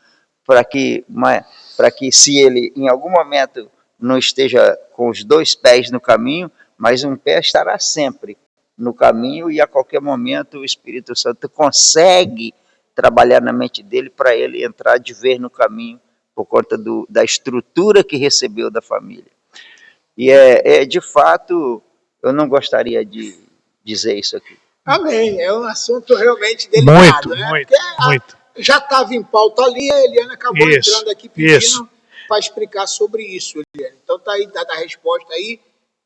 para que se ele, em algum momento, não esteja com os 2 pés no caminho, mas um pé estará sempre no caminho, e a qualquer momento o Espírito Santo consegue trabalhar na mente dele para ele entrar de vez no caminho, por conta da estrutura que recebeu da família. E de fato, eu não gostaria de dizer isso aqui. Amém, é um assunto realmente delicado, Muito. Já estava em pauta ali, a Eliana acabou entrando aqui pedindo para explicar sobre isso, Eliana. Então está aí, dá a resposta aí,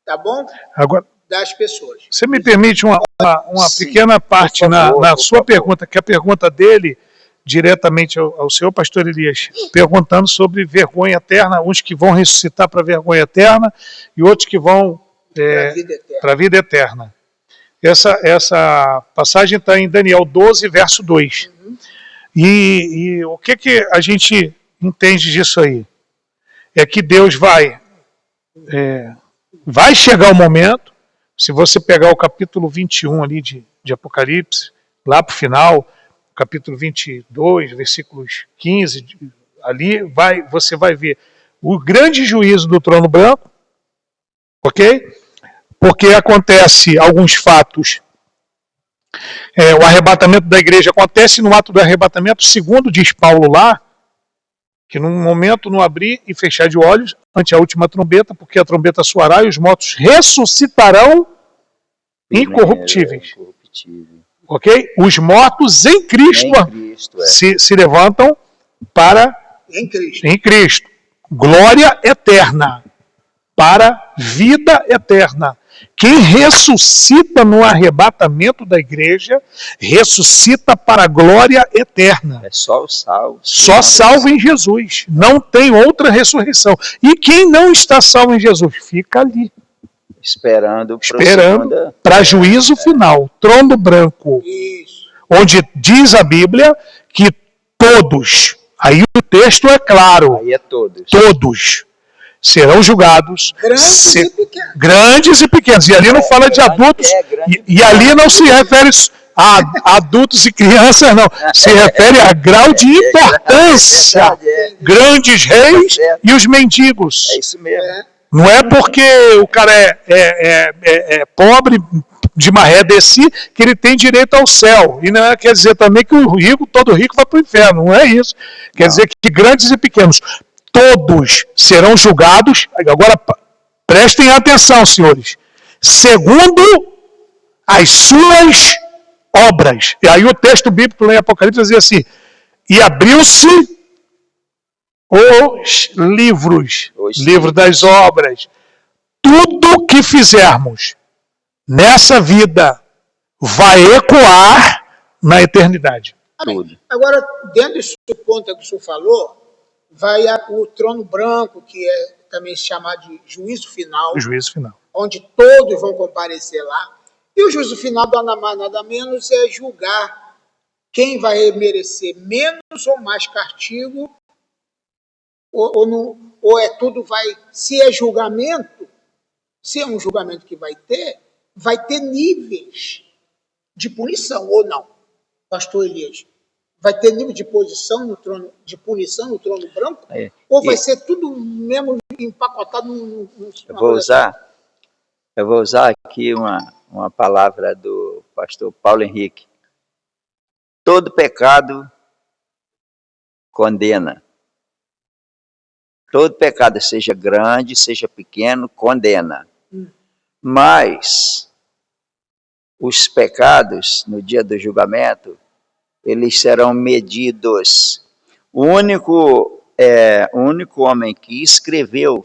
tá bom? Agora, das pessoas. Você me permite uma pequena parte na sua pergunta, que a pergunta dele, diretamente ao senhor pastor Elias, perguntando sobre vergonha eterna, uns que vão ressuscitar para a vergonha eterna e outros que vão para a vida eterna. Essa passagem está em Daniel 12, verso 2. E o que a gente entende disso aí? É que Deus vai chegar o momento. Se você pegar o capítulo 21 ali de Apocalipse, lá para o final, capítulo 22, versículos 15, ali você vai ver o grande juízo do trono branco, ok? Porque acontece alguns fatos. O arrebatamento da igreja acontece no ato do arrebatamento, segundo diz Paulo lá, que num momento no abrir e fechar de olhos ante a última trombeta, porque a trombeta soará e os mortos ressuscitarão incorruptíveis. Ok? Os mortos em Cristo, se levantam para em Cristo. Glória eterna para vida eterna. Quem ressuscita no arrebatamento da igreja, ressuscita para a glória eterna. É só o salvo. Só salvo em Jesus. Não tem outra ressurreição. E quem não está salvo em Jesus, fica ali. Esperando para juízo final. Trono branco. Isso. Onde diz a Bíblia que todos, aí o texto é claro. Aí é todos. Todos serão julgados, grandes e pequenos. E ali não fala de adultos, e ali não se refere a adultos e crianças, não. Se refere a grau de importância. Grandes reis e os mendigos. É isso mesmo. Não é porque o cara é pobre, de maré desci, que ele tem direito ao céu. E não quer dizer também que o rico, todo rico vai para o inferno. Não é isso. Quer dizer que grandes e pequenos, todos serão julgados. Agora, prestem atenção, senhores. Segundo as suas obras. E aí o texto bíblico lá em Apocalipse diz assim: e abriu-se os livros, livro das obras. Tudo que fizermos nessa vida vai ecoar na eternidade. Tudo. Agora, dentro desse ponto que o senhor falou, vai o trono branco, que é também chamado de juízo final. O juízo final. Onde todos vão comparecer lá. E o juízo final, nada mais, nada menos, é julgar quem vai merecer menos ou mais castigo, ou é tudo vai... Se é julgamento, se é um julgamento que vai ter níveis de punição, ou não, pastor Elias? Vai ter nível de punição no trono branco? Ou vai ser tudo mesmo empacotado num eu vou usar aqui uma palavra do pastor Paulo Henrique. Todo pecado condena. Todo pecado, seja grande, seja pequeno, condena. Mas os pecados, no dia do julgamento, eles serão medidos. O único homem que escreveu,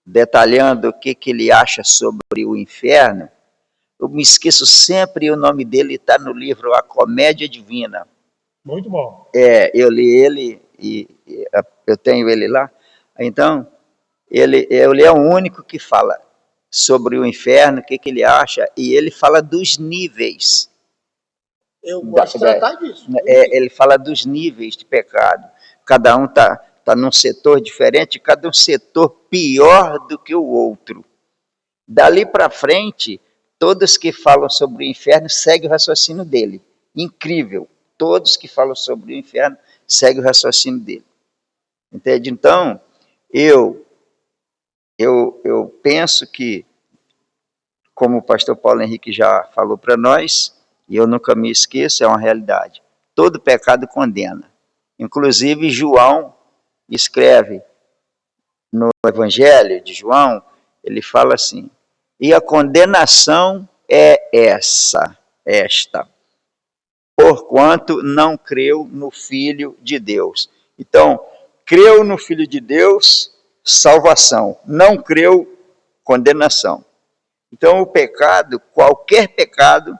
detalhando o que ele acha sobre o inferno, eu me esqueço sempre, o nome dele está no livro A Comédia Divina. Muito bom. Eu li ele e eu tenho ele lá. Então, ele é o único que fala sobre o inferno, o que ele acha, e ele fala dos níveis. Eu gosto de tratar disso. Ele fala dos níveis de pecado. Cada um está num setor diferente, cada um setor pior do que o outro. Dali para frente, todos que falam sobre o inferno seguem o raciocínio dele. Incrível. Todos que falam sobre o inferno seguem o raciocínio dele. Entende? Então, eu penso que, como o pastor Paulo Henrique já falou para nós, e eu nunca me esqueço, é uma realidade. Todo pecado condena. Inclusive, João escreve no Evangelho de João, ele fala assim: e a condenação é esta, porquanto não creu no Filho de Deus. Então, creu no Filho de Deus, salvação. Não creu, condenação. Então, o pecado, qualquer pecado,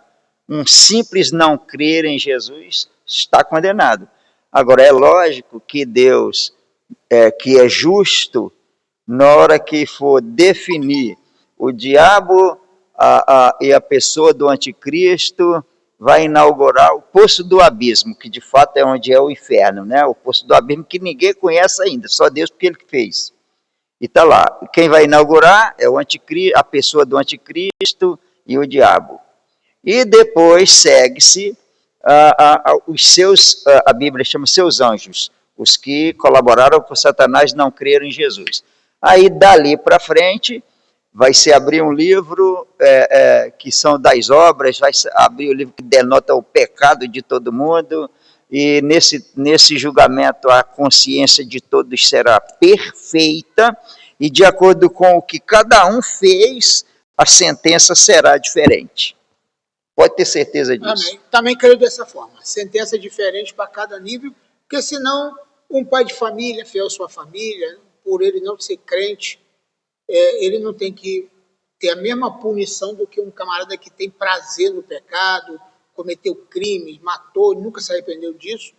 um simples não crer em Jesus, está condenado. Agora, é lógico que Deus, que é justo, na hora que for definir o diabo e a pessoa do anticristo, vai inaugurar o poço do abismo, que de fato é onde é o inferno, né? O poço do abismo que ninguém conhece ainda, só Deus, porque ele fez. E está lá. Quem vai inaugurar é o anticristo, a pessoa do anticristo e o diabo. E depois segue-se os seus, a Bíblia chama seus anjos, os que colaboraram com Satanás não creram em Jesus. Aí, dali para frente, vai se abrir um livro que são das obras, vai abrir o livro que denota o pecado de todo mundo, e nesse julgamento a consciência de todos será perfeita, e de acordo com o que cada um fez, a sentença será diferente. Pode ter certeza disso. Amém. Também creio dessa forma. Sentença diferente para cada nível, porque senão um pai de família, fiel à sua família, por ele não ser crente, ele não tem que ter a mesma punição do que um camarada que tem prazer no pecado, cometeu crimes, matou, nunca se arrependeu disso,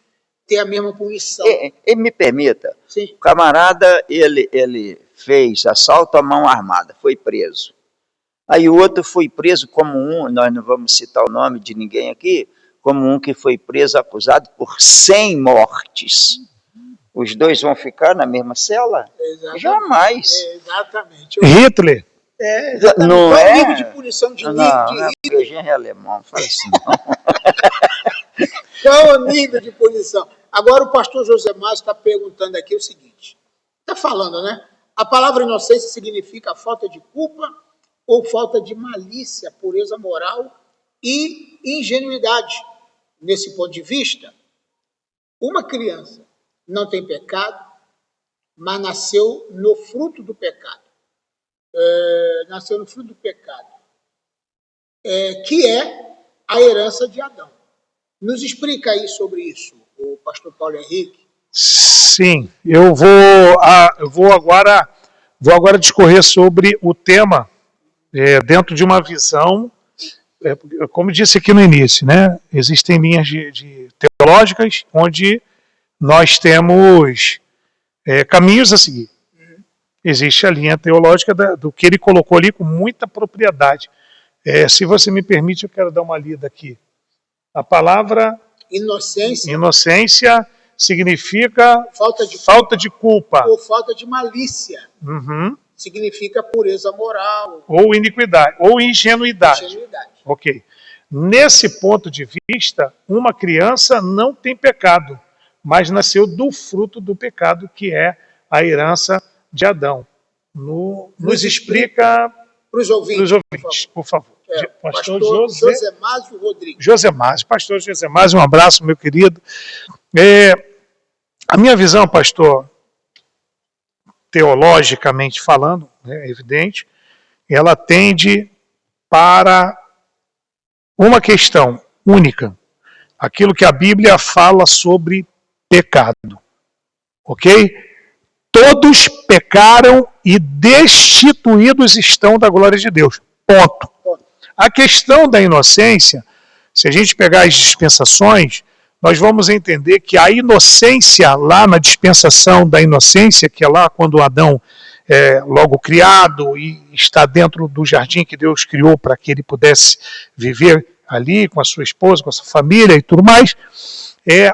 ter a mesma punição. E me permita, Sim. o camarada, ele fez assalto à mão armada, foi preso. Aí o outro foi preso como nós não vamos citar o nome de ninguém aqui, como um que foi preso acusado por 100 mortes. Os dois vão ficar na mesma cela? Exatamente. Jamais. Exatamente. Hitler? Exatamente. Não Qual é? o nível de punição de Hitler? Hitler é alemão, não fala assim não. Qual é o nível de punição? Agora o pastor José Márcio está perguntando aqui o seguinte. Está falando, né? A palavra inocência significa falta de culpa ou falta de malícia, pureza moral e ingenuidade. Nesse ponto de vista, uma criança não tem pecado, mas nasceu no fruto do pecado. Nasceu no fruto do pecado, que é a herança de Adão. Nos explica aí sobre isso, o pastor Paulo Henrique. Sim, eu vou agora discorrer sobre o tema dentro de uma visão, como disse aqui no início, né? Existem linhas de teológicas onde nós temos caminhos a seguir. Existe a linha teológica do que ele colocou ali com muita propriedade. Se você me permite, eu quero dar uma lida aqui. A palavra inocência significa falta de culpa. Ou falta de malícia. Uhum. Significa pureza moral. Ou iniquidade, ou ingenuidade. Ok. Nesse ponto de vista, uma criança não tem pecado, mas nasceu do fruto do pecado, que é a herança de Adão. Nos explica para os ouvintes, por favor. Pastor José Márcio Rodrigues. Pastor José Márcio, um abraço, meu querido. A minha visão, pastor, teologicamente falando, é evidente, ela tende para uma questão única, aquilo que a Bíblia fala sobre pecado, ok? Todos pecaram e destituídos estão da glória de Deus, ponto. A questão da inocência, se a gente pegar as dispensações, nós vamos entender que a inocência, lá na dispensação da inocência, que é lá quando Adão é logo criado e está dentro do jardim que Deus criou para que ele pudesse viver ali com a sua esposa, com a sua família e tudo mais,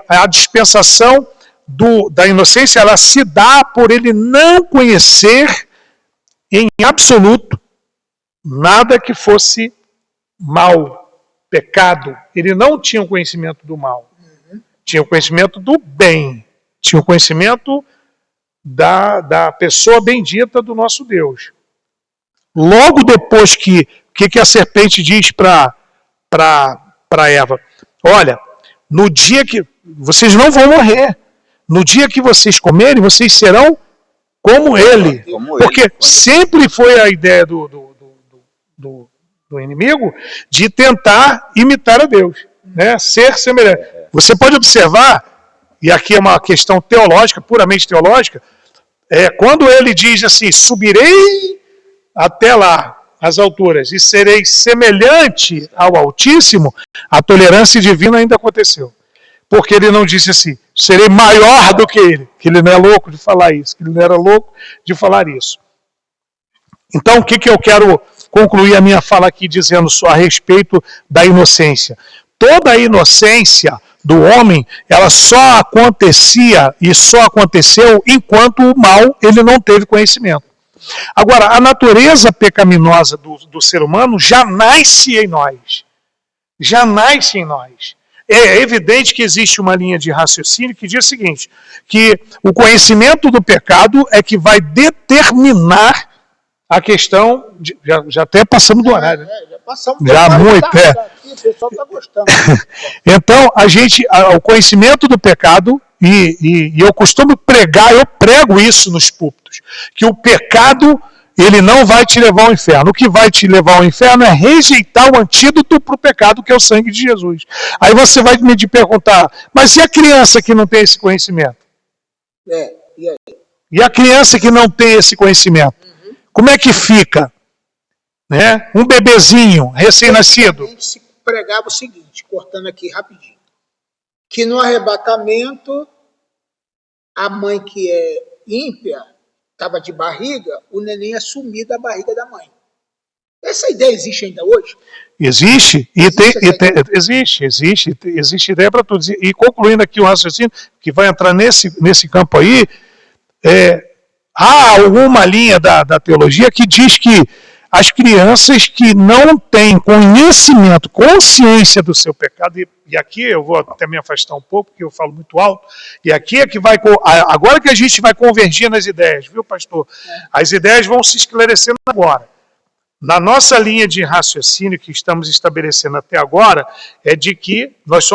a dispensação da inocência, ela se dá por ele não conhecer em absoluto nada que fosse mal, pecado. Ele não tinha o conhecimento do mal. Tinha o conhecimento do bem. Tinha o conhecimento da pessoa bendita do nosso Deus. Logo depois que a serpente diz para Eva, olha, no dia que vocês não vão morrer, no dia que vocês comerem, vocês serão como ele. Porque sempre foi a ideia do inimigo de tentar imitar a Deus, né? Ser semelhante. Você pode observar, e aqui é uma questão teológica, puramente teológica, quando ele diz assim, subirei até lá, as alturas, e serei semelhante ao Altíssimo, a tolerância divina ainda aconteceu. Porque ele não disse assim, serei maior do que ele, que ele não é louco de falar isso, que ele não era louco de falar isso. Então, o que eu quero concluir a minha fala aqui dizendo só a respeito da inocência? Toda a inocência do homem, ela só acontecia e só aconteceu enquanto o mal ele não teve conhecimento. Agora, a natureza pecaminosa do ser humano já nasce em nós. Já nasce em nós. É evidente que existe uma linha de raciocínio que diz o seguinte, que o conhecimento do pecado é que vai determinar a questão, já até passamos do horário. Já passamos. Já muito, aqui, o pessoal está gostando. Então, o conhecimento do pecado, e eu costumo pregar, eu prego isso nos púlpitos, que o pecado, ele não vai te levar ao inferno. O que vai te levar ao inferno é rejeitar o antídoto para o pecado, que é o sangue de Jesus. Aí você vai me perguntar, mas e a criança que não tem esse conhecimento? E aí? E a criança que não tem esse conhecimento? Como é que fica? Né? Um bebezinho recém-nascido. A gente se pregava o seguinte, cortando aqui rapidinho, que no arrebatamento, a mãe que é ímpia, estava de barriga, o neném ia sumir da barriga da mãe. Essa ideia existe ainda hoje? Existe, existe ideia para todos. E concluindo aqui o raciocínio, que vai entrar nesse campo aí, há alguma linha da teologia que diz que as crianças que não têm conhecimento, consciência do seu pecado, e aqui eu vou até me afastar um pouco, porque eu falo muito alto, e aqui é que vai, agora que a gente vai convergir nas ideias, viu, pastor? As ideias vão se esclarecendo agora. Na nossa linha de raciocínio que estamos estabelecendo até agora, é de que nós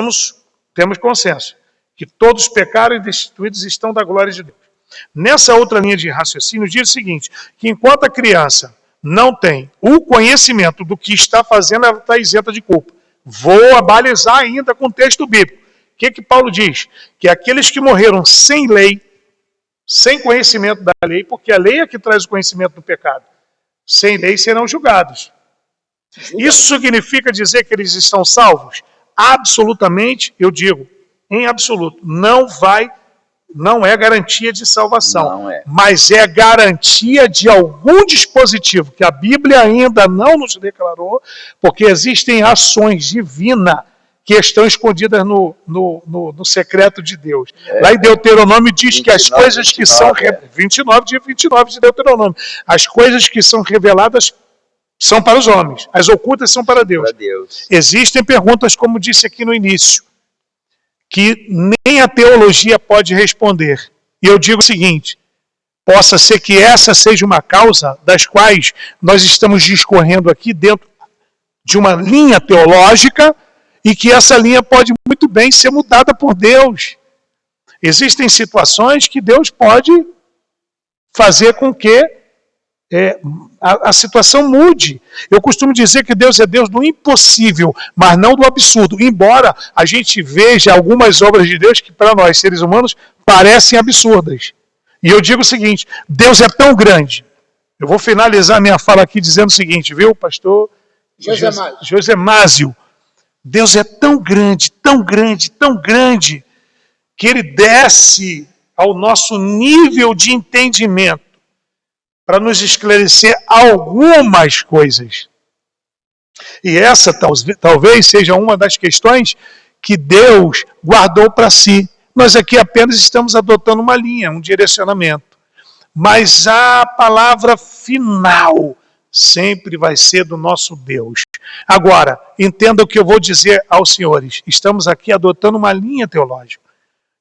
temos consenso, que todos pecaram e destituídos estão da glória de Deus. Nessa outra linha de raciocínio, diz o seguinte, que enquanto a criança não tem o conhecimento do que está fazendo, ela está isenta de culpa. Vou abalizar ainda com o texto bíblico. O que Paulo diz? Que aqueles que morreram sem lei, sem conhecimento da lei, porque a lei é que traz o conhecimento do pecado, sem lei serão julgados. Isso significa dizer que eles estão salvos? Absolutamente, eu digo, em absoluto, não é garantia de salvação, mas é garantia de algum dispositivo que a Bíblia ainda não nos declarou, porque existem ações divinas que estão escondidas no secreto de Deus. Lá em Deuteronômio diz 29, que as coisas que são... 29 de Deuteronômio. As coisas que são reveladas são para os homens, as ocultas são para Deus. Existem perguntas, como disse aqui no início, que nem a teologia pode responder. E eu digo o seguinte, possa ser que essa seja uma causa das quais nós estamos discorrendo aqui dentro de uma linha teológica e que essa linha pode muito bem ser mudada por Deus. Existem situações que Deus pode fazer com que a situação mude. Eu costumo dizer que Deus é Deus do impossível, mas não do absurdo. Embora a gente veja algumas obras de Deus que para nós, seres humanos, parecem absurdas. E eu digo o seguinte, Deus é tão grande. Eu vou finalizar minha fala aqui dizendo o seguinte, viu, pastor José Mázio? Deus é tão grande, tão grande, tão grande, que Ele desce ao nosso nível de entendimento para nos esclarecer algumas coisas. E essa talvez seja uma das questões que Deus guardou para si. Nós aqui apenas estamos adotando uma linha, um direcionamento. Mas a palavra final sempre vai ser do nosso Deus. Agora, entenda o que eu vou dizer aos senhores. Estamos aqui adotando uma linha teológica.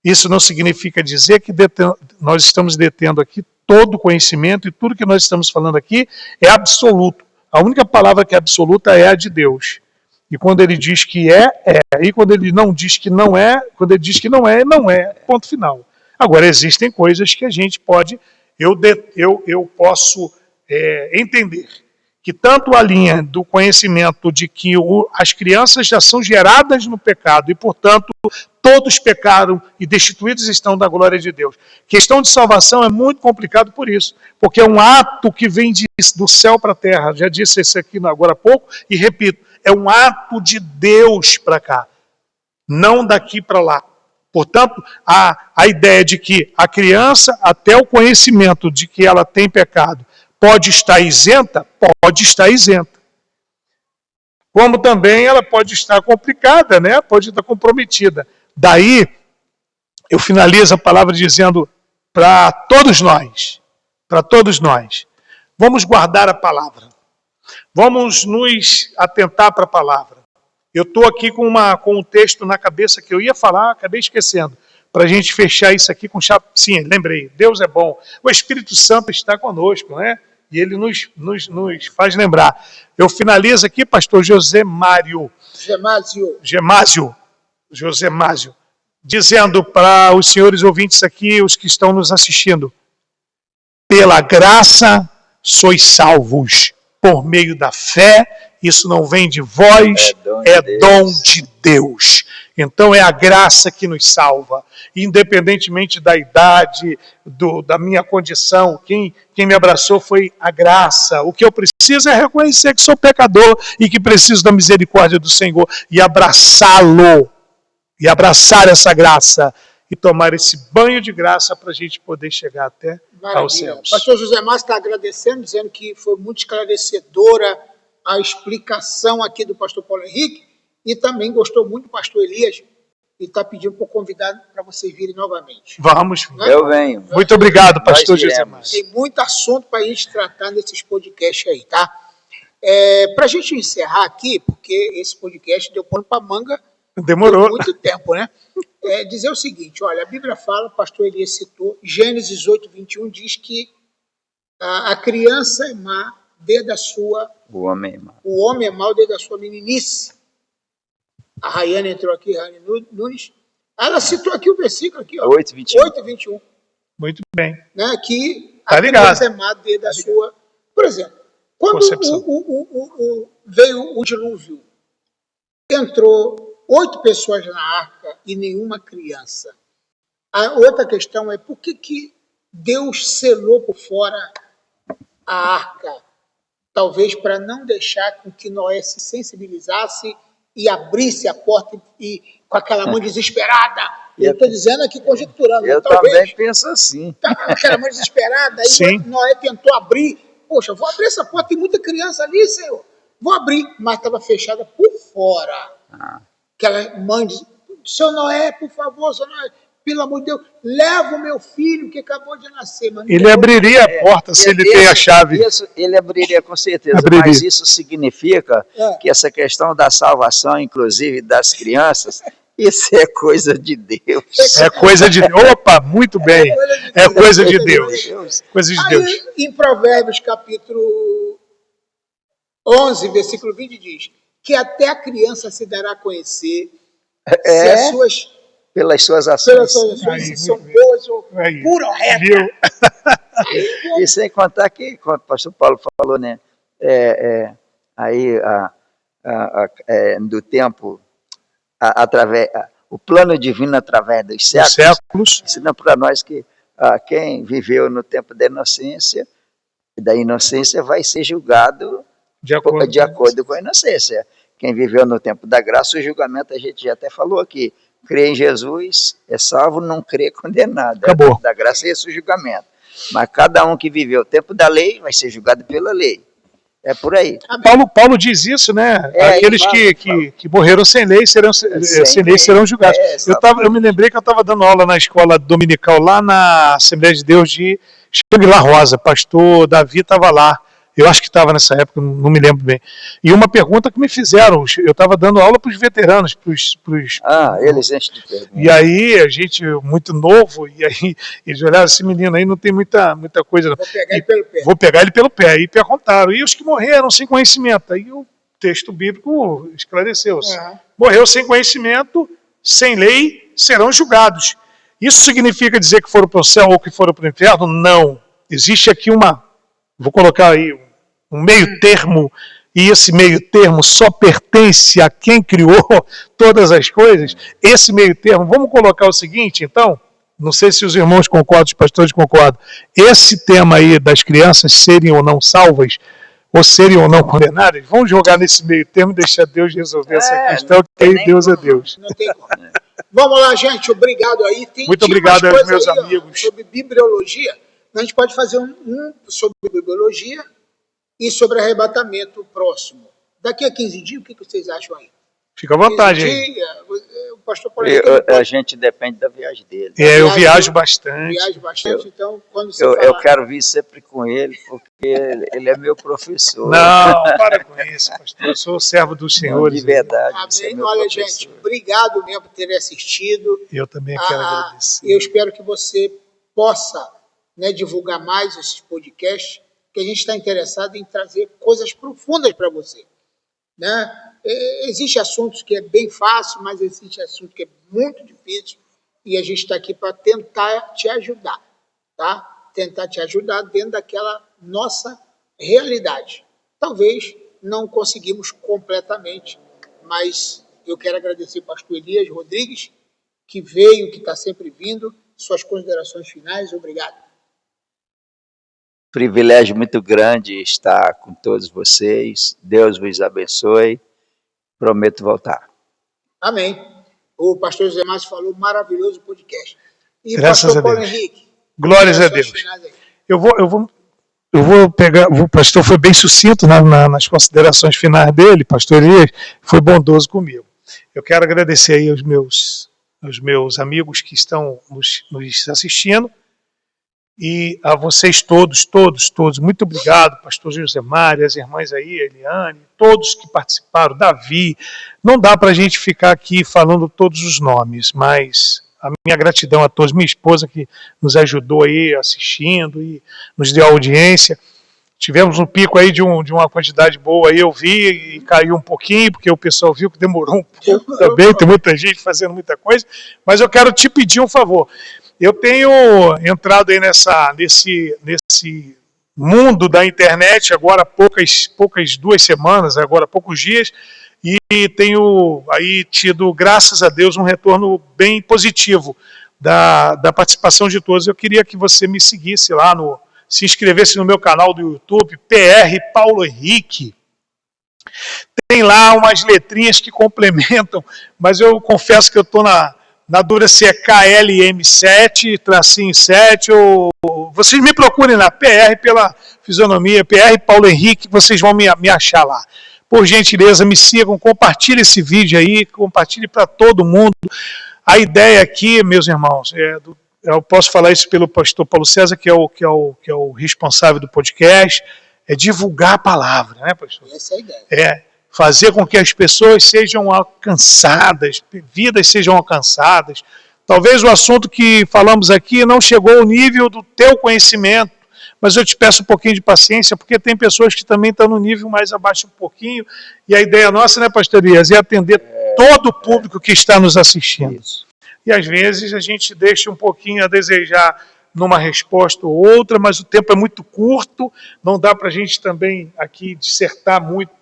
Isso não significa dizer que nós estamos detendo aqui todo o conhecimento e tudo que nós estamos falando aqui é absoluto. A única palavra que é absoluta é a de Deus. E quando Ele diz que é. E quando Ele não diz que não é, quando Ele diz que não é, não é. Ponto final. Agora, existem coisas que a gente pode, eu posso entender que tanto a linha do conhecimento de que as crianças já são geradas no pecado e, portanto, todos pecaram e destituídos estão da glória de Deus. Questão de salvação é muito complicado por isso, porque é um ato que vem do céu para a terra. Já disse isso aqui agora há pouco e repito, é um ato de Deus para cá, não daqui para lá. Portanto, a ideia de que a criança, até o conhecimento de que ela tem pecado, pode estar isenta? Pode estar isenta. Como também ela pode estar complicada, né? Pode estar comprometida. Daí, eu finalizo a palavra dizendo para todos nós, vamos guardar a palavra. Vamos nos atentar para a palavra. Eu estou aqui com um texto na cabeça que eu ia falar, acabei esquecendo. Para a gente fechar isso aqui com chave. Sim, lembrei. Deus é bom. O Espírito Santo está conosco, né? E ele nos faz lembrar. Eu finalizo aqui, pastor Josemásio, dizendo para os senhores ouvintes aqui, os que estão nos assistindo: pela graça sois salvos, por meio da fé. Isso não vem de vós, é dom de Deus. Então é a graça que nos salva, independentemente da idade, da minha condição. Quem me abraçou foi a graça. O que eu preciso é reconhecer que sou pecador e que preciso da misericórdia do Senhor e abraçá-lo, e abraçar essa graça e tomar esse banho de graça para a gente poder chegar até aos céus. Pastor Josemásio está agradecendo, dizendo que foi muito esclarecedora a explicação aqui do pastor Paulo Henrique, e também gostou muito do pastor Elias, e está pedindo para convidar para vocês virem novamente. Vamos. Né? Eu venho. Muito obrigado, pastor Josemásio. Tem muito assunto para a gente tratar nesses podcasts aí, tá? Para a gente encerrar aqui, porque esse podcast deu pano para manga. Demorou. Muito tempo, né? Dizer o seguinte, olha, a Bíblia fala, o pastor Elias citou, Gênesis 8:21 diz que a criança é má desde a sua... O homem é mau. O homem é mau desde a sua meninice. A Rayane entrou aqui, Rayane Nunes. Ela citou aqui o versículo aqui, ó. 8:21. Muito bem. Né, que tá a ligado. Criança é má desde a sua... Por exemplo, quando veio o dilúvio, entrou 8 pessoas na arca e nenhuma criança. A outra questão é por que Deus selou por fora a arca? Talvez para não deixar com que Noé se sensibilizasse e abrisse a porta e com aquela mãe desesperada. Eu estou dizendo aqui, conjecturando. Eu talvez, também penso assim. Aquela mãe desesperada. Aí Noé tentou abrir. Poxa, vou abrir essa porta, tem muita criança ali, Senhor. Vou abrir, mas estava fechada por fora. Aquela mãe disse, seu Noé, por favor, seu Noé, pelo amor de Deus, leva o meu filho que acabou de nascer. Mas ele abriria a porta se ele tem a chave. Isso, ele abriria com certeza, mas isso significa que essa questão da salvação, inclusive das crianças, isso é coisa de Deus. É coisa de Deus. Opa, muito bem. É coisa de Deus. Coisa de Deus. Aí, em Provérbios, capítulo 11, versículo 20, diz que até a criança se dará a conhecer se as suas... Pelas suas ações. Se são boas ou pura ou reta. E sem contar que, como o pastor Paulo falou, né? Do tempo, o plano divino através dos séculos, ensina para nós que quem viveu no tempo da inocência vai ser julgado de acordo com a inocência. Quem viveu no tempo da graça, o julgamento a gente já até falou aqui. Crê em Jesus é salvo, não crê é condenado. Acabou. Da graça é esse o julgamento. Mas cada um que viveu o tempo da lei vai ser julgado pela lei. É por aí. Paulo diz isso, né? Aqueles que morreram sem lei serão julgados. Eu me lembrei que eu estava dando aula na escola dominical lá na Assembleia de Deus de Xangri-Lá Rosa. Pastor Davi estava lá. Eu acho que estava nessa época, não me lembro bem. E uma pergunta que me fizeram, eu estava dando aula para os veteranos, eles enchem de perguntas. E aí, a gente, muito novo, e aí eles olharam, esse menino aí não tem muita coisa. Não. Vou pegar ele pelo pé. E perguntaram, e os que morreram sem conhecimento? Aí o texto bíblico esclareceu. Morreu sem conhecimento, sem lei, serão julgados. Isso significa dizer que foram para o céu ou que foram para o inferno? Não. Existe aqui vou colocar aí um meio termo, e esse meio termo só pertence a quem criou todas as coisas. Esse meio termo, vamos colocar o seguinte, então, não sei se os irmãos concordam, os pastores concordam, esse tema aí das crianças serem ou não salvas, ou serem ou não condenadas, vamos jogar nesse meio termo e deixar Deus resolver essa questão, que Deus é Deus. Não tem como. Vamos lá, gente, obrigado aí. Muito obrigado aos meus amigos. Sobre bibliologia. A gente pode fazer um sobre bibliologia e sobre arrebatamento próximo. Daqui a 15 dias, o que vocês acham aí? Fica à vontade aí. pastor Paulo Henrique, A gente depende da viagem dele. Eu viajo bastante. Então, quando você Eu quero vir sempre com ele, porque ele é meu professor. Não, para com isso, pastor. Eu sou servo dos senhores. De verdade. Amém. Olha, gente, obrigado mesmo por terem assistido. Eu também quero agradecer. Eu espero que você possa, né, divulgar mais esses podcasts, que a gente está interessado em trazer coisas profundas para você. Né? Existem assuntos que é bem fácil, mas existe assunto que é muito difícil, e a gente está aqui para tentar te ajudar, tá? Tentar te ajudar dentro daquela nossa realidade. Talvez não conseguimos completamente, mas eu quero agradecer ao pastor Elias Rodrigues, que veio, que está sempre vindo. Suas considerações finais, obrigado. Privilégio muito grande estar com todos vocês. Deus vos abençoe. Prometo voltar. Amém. O pastor José Márcio falou, maravilhoso podcast. E graças pastor a Deus. Paulo Henrique. Glórias a Deus. Eu vou pegar. O pastor foi bem sucinto nas considerações finais dele, pastor Elias, foi bondoso comigo. Eu quero agradecer aí aos meus amigos que estão nos assistindo. E a vocês todos, muito obrigado, pastor José Mário, as irmãs aí, Eliane, todos que participaram, Davi. Não dá para a gente ficar aqui falando todos os nomes, mas a minha gratidão a todos, minha esposa que nos ajudou aí assistindo e nos deu audiência. Tivemos um pico aí de uma quantidade boa aí, eu vi, e caiu um pouquinho, porque o pessoal viu que demorou um pouco também, tem muita gente fazendo muita coisa, mas eu quero te pedir um favor. Eu tenho entrado aí nesse mundo da internet agora há poucas 2 semanas, agora há poucos dias, e tenho aí tido, graças a Deus, um retorno bem positivo da participação de todos. Eu queria que você me seguisse lá, se inscrevesse no meu canal do YouTube, PR Paulo Henrique. Tem lá umas letrinhas que complementam, mas eu confesso que eu estou na dúvida se é KLM7, tracinho 7, ou vocês me procurem lá, PR pela fisionomia, PR Paulo Henrique, vocês vão me achar lá. Por gentileza, me sigam, compartilhe esse vídeo aí, compartilhe para todo mundo. A ideia aqui, meus irmãos, eu posso falar isso pelo pastor Paulo César, que é o responsável do podcast, é divulgar a palavra, né, pastor? Essa é a ideia. Fazer com que as pessoas sejam alcançadas, vidas sejam alcançadas. Talvez o assunto que falamos aqui não chegou ao nível do teu conhecimento, mas eu te peço um pouquinho de paciência, porque tem pessoas que também estão no nível mais abaixo um pouquinho, e a ideia nossa, né, pastor Elias, é atender todo o público que está nos assistindo. Isso. E às vezes a gente deixa um pouquinho a desejar numa resposta ou outra, mas o tempo é muito curto, não dá para a gente também aqui dissertar muito,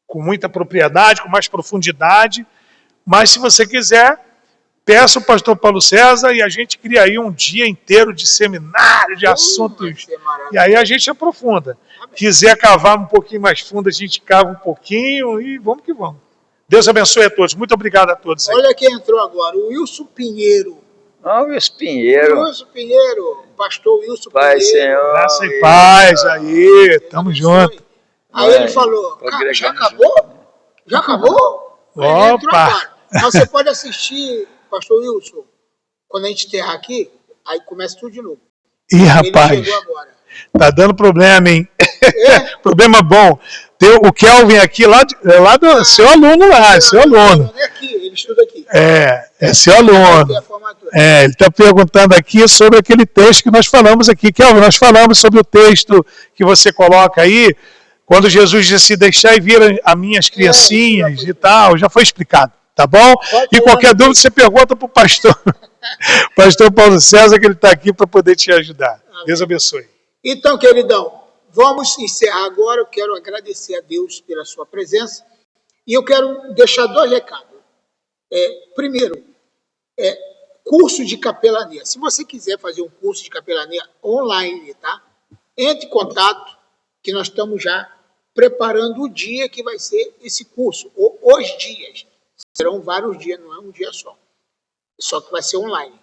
com muita propriedade, com mais profundidade, mas se você quiser, peça o pastor Paulo César e a gente cria aí um dia inteiro de seminário, de assuntos, e aí a gente aprofunda. Quiser cavar um pouquinho mais fundo, a gente cava um pouquinho e vamos que vamos. Deus abençoe a todos. Muito obrigado a todos. Aí. Olha quem entrou agora, o Wilson Pinheiro. Wilson Pinheiro. Wilson Pinheiro, pastor Wilson Pai, Pinheiro. Senhor. Graça e paz aí, tamo junto. Aí ele falou, cara, já acabou? Já acabou? Ele entrou agora. Mas você pode assistir, pastor Wilson, quando a gente enterrar aqui, aí começa tudo de novo. Ih, rapaz, ele chegou agora. Tá dando problema, hein? Problema bom. Tem o Kelvin aqui, lá do seu aluno lá, seu aluno. Não é aqui, ele estuda aqui. É seu aluno. Ele está perguntando aqui sobre aquele texto que nós falamos aqui. Kelvin, nós falamos sobre o texto que você coloca aí, quando Jesus disse, deixar e vir a minhas criancinhas e tal, já foi explicado, tá bom? E qualquer dúvida você pergunta para o pastor Paulo César, que ele está aqui para poder te ajudar. Amém. Deus abençoe. Então, queridão, vamos encerrar agora. Eu quero agradecer a Deus pela sua presença e eu quero deixar 2 recados. Primeiro, curso de capelania. Se você quiser fazer um curso de capelania online, tá? Entre em contato, que nós estamos já preparando o dia que vai ser esse curso. Os dias. Serão vários dias, não é um dia só. Só que vai ser online.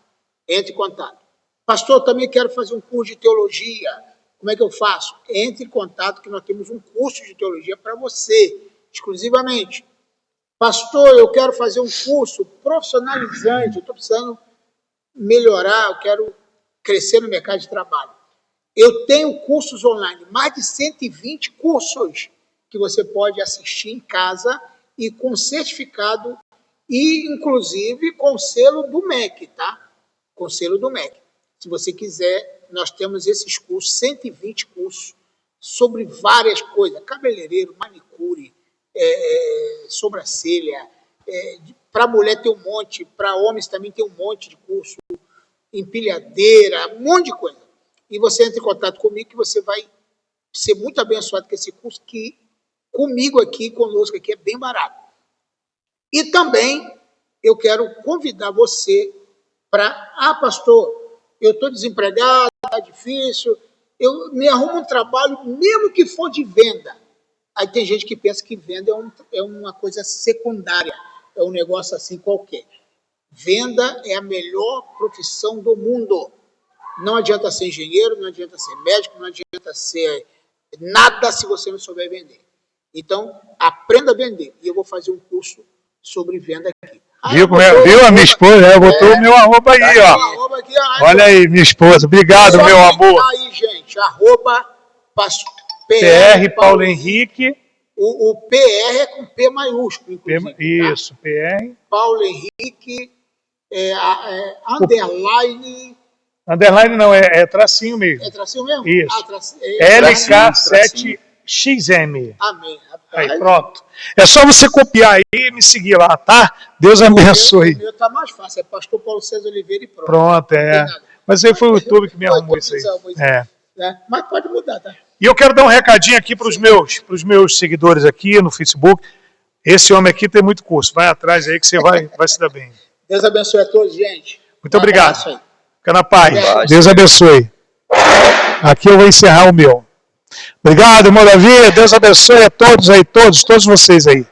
Entre em contato. Pastor, também quero fazer um curso de teologia. Como é que eu faço? Entre em contato que nós temos um curso de teologia para você, exclusivamente. Pastor, eu quero fazer um curso profissionalizante, eu estou precisando melhorar, eu quero crescer no mercado de trabalho. Eu tenho cursos online, mais de 120 cursos que você pode assistir em casa e com certificado e, inclusive, com selo do MEC, tá? Com selo do MEC. Se você quiser, nós temos esses cursos, 120 cursos, sobre várias coisas, cabeleireiro, manicure, sobrancelha, para mulher tem um monte, para homens também tem um monte de curso, empilhadeira, um monte de coisa. E você entra em contato comigo que você vai ser muito abençoado com esse curso, que comigo aqui, conosco aqui, é bem barato. E também eu quero convidar você para, pastor, eu estou desempregado, está difícil, eu me arrumo um trabalho, mesmo que for de venda. Aí tem gente que pensa que venda é uma coisa secundária, é um negócio assim qualquer. Venda é a melhor profissão do mundo. Não adianta ser engenheiro, não adianta ser médico, não adianta ser nada se você não souber vender. Então, aprenda a vender. E eu vou fazer um curso sobre venda aqui. Viu a minha esposa? Botou o meu arroba aí, ó. Aqui, olha aí, minha esposa. Obrigado, meu amor. Aí, gente, arroba PR Paulo Henrique. O PR é com P maiúsculo, inclusive. Isso, tá? PR. Paulo Henrique, underline. Underline não, é tracinho mesmo. É tracinho mesmo? Isso. LK7XM. Amém. Aí, pronto. É só você copiar aí e me seguir lá, tá? Deus abençoe. O meu tá mais fácil, é Pastor Paulo César Oliveira e pronto. Pronto, Mas aí foi o YouTube que me arrumou isso aí. Mas pode mudar, tá? E eu quero dar um recadinho aqui para os meus seguidores aqui no Facebook. Esse homem aqui tem muito curso. Vai atrás aí que você vai se dar bem. Deus abençoe a todos, gente. Muito obrigado. Fica na paz. Deus abençoe. Aqui eu vou encerrar o meu. Obrigado, irmão Davi. Deus abençoe a todos aí, todos vocês aí.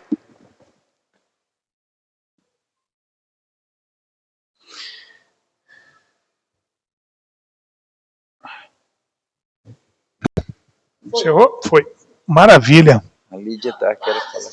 Encerrou? Foi. Maravilha. A Lídia tá, quero falar.